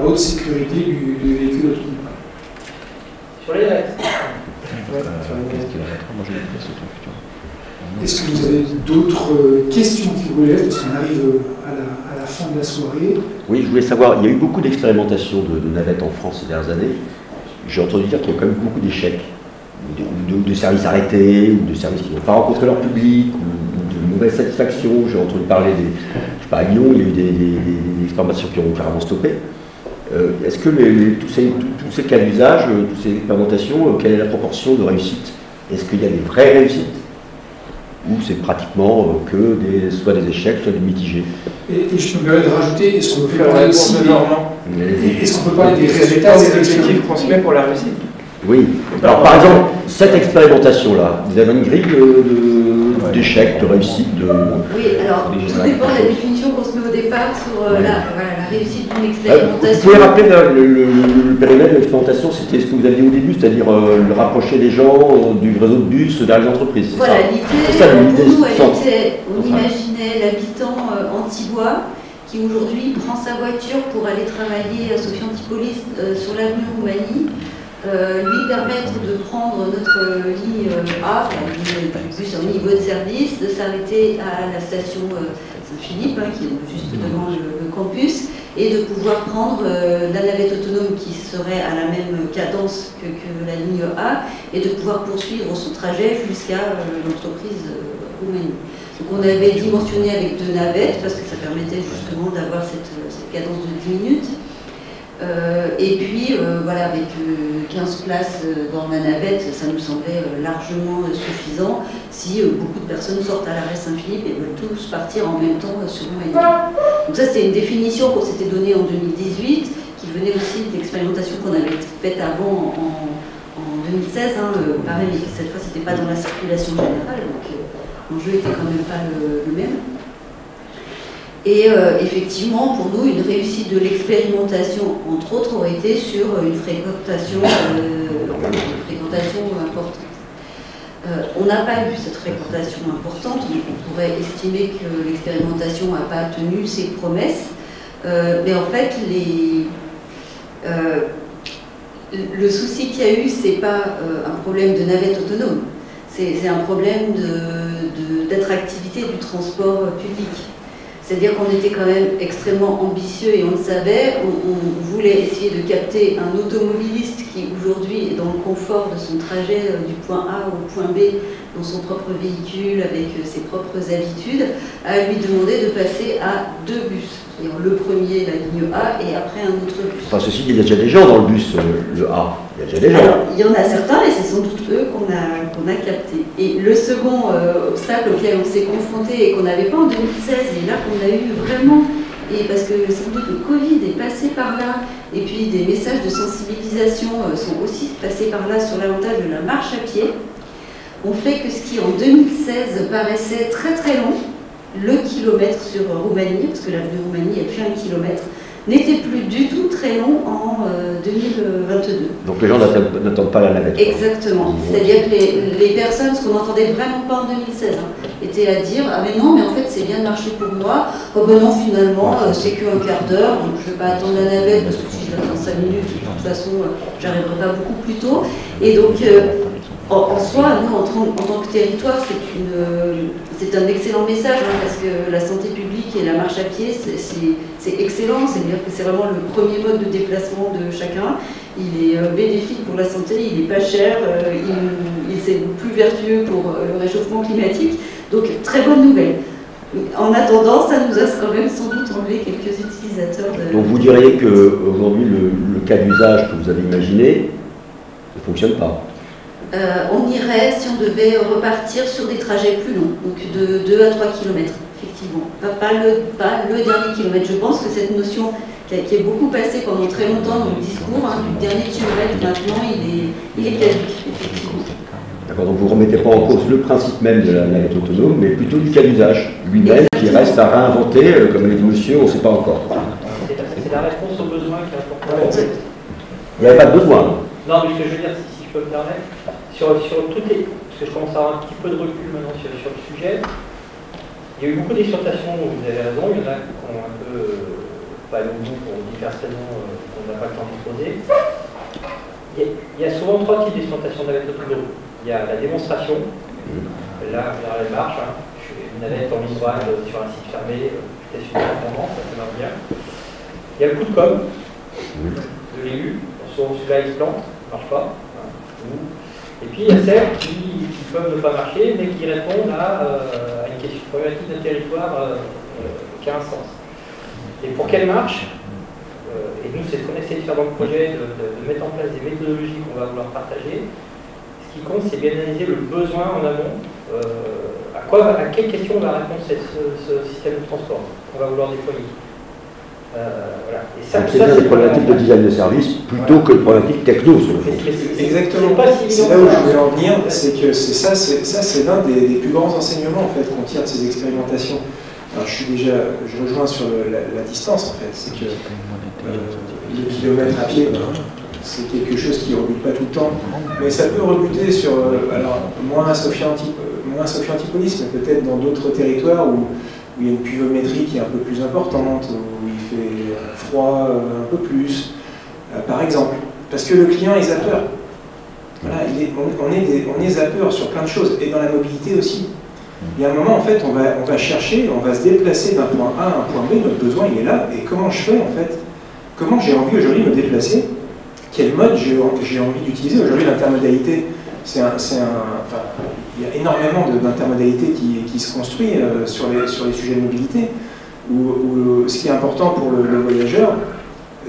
haute sécurité du véhicule autonome. Sur les navettes. Est-ce que vous avez d'autres questions qui vous relèvent, parce qu'on arrive à la fin de la soirée? Oui, je voulais savoir, il y a eu beaucoup d'expérimentations de navettes en France ces dernières années. J'ai entendu dire qu'il y a quand même beaucoup d'échecs, ou de services arrêtés, ou de services qui n'ont pas rencontré leur public, ou de mauvaise satisfaction. J'ai entendu parler des... Je sais pas, à Lyon, il y a eu des expérimentations qui ont carrément stoppé. Est-ce que tous ces cas d'usage, toutes ces expérimentations, quelle est la proportion de réussite? Est-ce qu'il y a des vraies réussites? Ou c'est pratiquement soit des échecs, soit des mitigés? Et je me permets de rajouter, est-ce qu'on peut parler aussi est-ce qu'on peut parler des résultats des objectifs qu'on se met pour la réussite? Oui. Alors par exemple, cette expérimentation-là, vous avez une grille d'échecs, de réussite, de... Oui, alors tout dépend de la définition qu'on se met au départ sur la réussite d'une expérimentation. Vous pouvez rappeler le périmètre de l'expérimentation, c'était ce que vous aviez au début, c'est-à-dire le rapprocher les gens du réseau de bus vers les entreprises. Voilà, l'idée, on imaginait l'habitant antibois qui aujourd'hui prend sa voiture pour aller travailler à Sophie Antipolis sur l'avenue Roumanie. Lui permettre de prendre notre ligne A, le bus en niveau de service, de s'arrêter à la station Saint-Philippe, qui est juste devant le campus, et de pouvoir prendre la navette autonome qui serait à la même cadence que la ligne A, et de pouvoir poursuivre son trajet jusqu'à l'entreprise Roumanie. Donc on avait dimensionné avec 2 navettes, parce que ça permettait justement d'avoir cette cadence de 10 minutes. Et puis, voilà, avec 15 places dans la navette, ça nous semblait largement suffisant si beaucoup de personnes sortent à l'arrêt Saint-Philippe et veulent tous partir en même temps sur Roumanie. Donc ça, c'était une définition qu'on s'était donnée en 2018, qui venait aussi de l'expérimentation qu'on avait faite avant en 2016. Pareil, mais cette fois, c'était pas dans la circulation générale, donc l'enjeu était quand même pas le même. Et effectivement, pour nous, une réussite de l'expérimentation, entre autres, aurait été sur une fréquentation importante. On n'a pas eu cette fréquentation importante, donc on pourrait estimer que l'expérimentation n'a pas tenu ses promesses. Mais en fait, le souci qu'il y a eu, ce n'est pas un problème de navette autonome, c'est un problème d'attractivité du transport public. C'est-à-dire qu'on était quand même extrêmement ambitieux et on le savait, on voulait essayer de capter un automobiliste qui aujourd'hui est dans le confort de son trajet du point A au point B dans son propre véhicule avec ses propres habitudes, à lui demander de passer à 2 bus. Le premier, la ligne A, et après un autre bus. Enfin, ceci dit, il y a déjà des gens dans le bus, le A. Il y a déjà des gens. Alors, il y en a certains, et c'est sans doute eux qu'on a captés. Et le second obstacle auquel on s'est confronté et qu'on n'avait pas en 2016, et là qu'on a eu vraiment, et parce que sans doute le Covid est passé par là, et puis des messages de sensibilisation sont aussi passés par là sur l'avantage de la marche à pied, on fait que ce qui en 2016 paraissait très très long, le kilomètre sur Roumanie, parce que l'avenue Roumanie elle fait 1 kilomètre, n'était plus du tout très long en 2022. Donc les gens n'attendent pas la navette. Exactement. C'est-à-dire que les personnes, ce qu'on n'entendait vraiment pas en 2016, étaient à dire « Ah mais non, mais en fait c'est bien de marcher pour moi. Oh ben non, finalement, c'est qu'un quart d'heure, donc je ne vais pas attendre la navette parce que si je l'attends 5 minutes, de toute façon, j'arriverai pas beaucoup plus tôt. » Et donc, en soi, nous, en tant que territoire, c'est un excellent message, parce que la santé publique et la marche à pied, c'est excellent. C'est-à-dire que c'est vraiment le premier mode de déplacement de chacun. Il est bénéfique pour la santé, il n'est pas cher, c'est plus vertueux pour le réchauffement climatique. Donc, très bonne nouvelle. En attendant, ça nous a quand même sans doute enlevé quelques utilisateurs. Donc, vous diriez qu'aujourd'hui, le cas d'usage que vous avez imaginé ne fonctionne pas? On irait si on devait repartir sur des trajets plus longs, donc de 2 à 3 km, effectivement. Pas le dernier kilomètre. Je pense que cette notion qui est beaucoup passée pendant très longtemps dans le discours, du dernier kilomètre, maintenant, il est caduque, effectivement. D'accord, donc vous ne remettez pas en cause le principe même de la navette autonome, mais plutôt du cas d'usage lui-même qui reste à réinventer, comme l'a dit monsieur, on ne sait pas encore. C'est la réponse aux besoins qui est importante. Il n'y avait pas de besoin. Non, mais ce que je veux dire, si je peux me permettre, sur toutes les... Parce que je commence à avoir un petit peu de recul maintenant sur le sujet. Il y a eu beaucoup d'exhortations, vous avez raison, il y en a qui ont un peu pas le goût pour diverses raisons qu'on n'a pas le temps d'exposer. Il y a souvent 3 types d'exhortations navette autonome. Il y a la démonstration, là, elle marche, je fais une navette en ligne droite sur un site fermé, je teste une performance, ça marche bien. Il y a le coup de com' de l'élu, souvent celui-là il se plante, ça ne marche pas. Et puis il y a celles qui peuvent ne pas marcher, mais qui répondent à une question problématique d'un territoire qui a un sens. Et pour qu'elle marche, et nous c'est ce qu'on essaie de faire dans le projet, de mettre en place des méthodologies qu'on va vouloir partager, ce qui compte c'est bien analyser le besoin en amont, à quelle question va répondre ce système de transport qu'on va vouloir déployer. Voilà. C'est bien des problématiques de design de service plutôt que de problématiques techno sur le fond. Exactement. C'est là où je voulais en venir, c'est que c'est l'un des plus grands enseignements en fait, qu'on tire de ces expérimentations. Alors je rejoins sur la distance en fait, c'est que le kilomètre à pied, c'est quelque chose qui ne rebute pas tout le temps, mais ça peut rebuter sur, alors moins à Sophia Antipolis, mais peut-être dans d'autres territoires où il y a une pluviométrie qui est un peu plus importante, où il fait froid un peu plus, par exemple. Parce que le client est zappeur. Voilà, on est zappeur sur plein de choses, et dans la mobilité aussi. Il y a un moment, en fait, on va chercher, on va se déplacer d'un point A à un point B, notre besoin il est là, et comment je fais en fait? Comment j'ai envie aujourd'hui de me déplacer? Quel mode j'ai envie d'utiliser? Aujourd'hui, l'intermodalité, il y a énormément d'intermodalité qui se construit sur les sujets de mobilité, où ce qui est important pour le voyageur,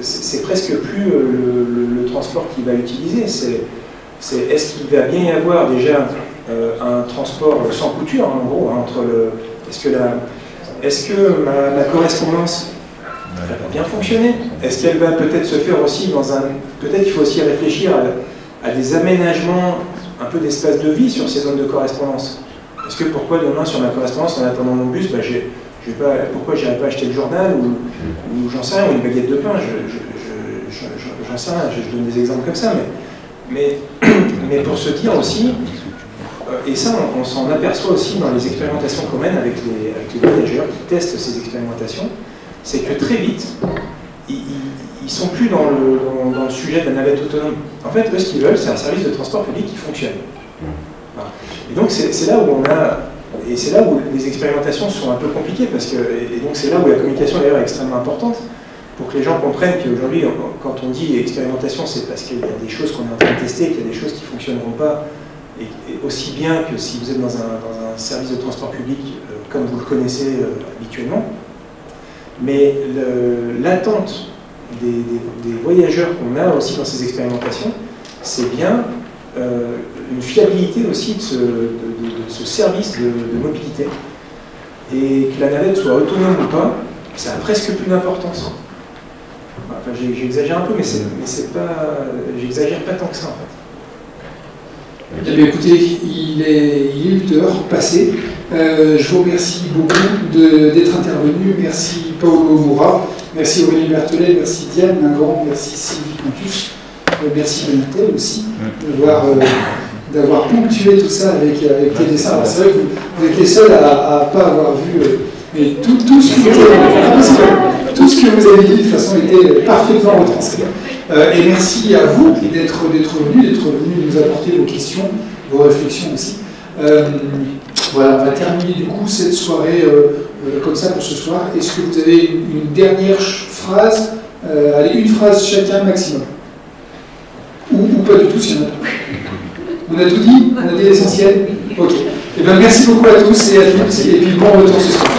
c'est presque plus le transport qu'il va utiliser, c'est est-ce qu'il va bien y avoir déjà un transport sans couture, en gros, entre est-ce que ma correspondance va bien fonctionner? Est-ce qu'elle va peut-être se faire aussi peut-être qu'il faut aussi réfléchir à des aménagements un peu d'espace de vie sur ces zones de correspondance. Est-ce que pourquoi demain sur ma correspondance en attendant mon bus, pourquoi j'irai pas acheter le journal ou j'en sais rien, ou une baguette de pain, j'en sais rien, je donne des exemples comme ça, mais pour se dire aussi, et ça on s'en aperçoit aussi dans les expérimentations qu'on mène avec les managers qui testent ces expérimentations, c'est que très vite, ils sont plus dans le sujet de la navette autonome. En fait, eux, ce qu'ils veulent, c'est un service de transport public qui fonctionne. Voilà. Et donc, c'est là où c'est là où les expérimentations sont un peu compliquées, et donc c'est là où la communication d'ailleurs est extrêmement importante, pour que les gens comprennent qu'aujourd'hui, quand on dit expérimentation, c'est parce qu'il y a des choses qu'on est en train de tester, qu'il y a des choses qui ne fonctionneront pas, et aussi bien que si vous êtes dans un service de transport public comme vous le connaissez habituellement. Mais l'attente des voyageurs qu'on a aussi dans ces expérimentations, c'est bien une fiabilité aussi de ce service de mobilité. Et que la navette soit autonome ou pas, ça a presque plus d'importance. Enfin, j'exagère un peu, mais j'exagère pas tant que ça en fait. Eh bien, écoutez, il est 8h passé. Je vous remercie beaucoup d'être intervenu. Merci Paolo Moura. Merci Aurélie Berthelet, merci Diane, un grand merci Sylvie Pontus, merci Benatel aussi, d'avoir ponctué tout ça avec tes dessins. C'est vrai que vous êtes les seuls à ne pas avoir vu, mais tout ce que vous avez dit de toute façon était parfaitement retranscrit. Et merci à vous d'être venus nous apporter vos questions, vos réflexions aussi. Voilà, on va terminer du coup cette soirée comme ça pour ce soir. Est-ce que vous avez une dernière phrase? Allez, une phrase chacun maximum. Ou pas du tout si on a pas. On a tout dit? On a dit l'essentiel? Ok. Eh bien, merci beaucoup à tous et à toutes, et puis bon retour ce soir.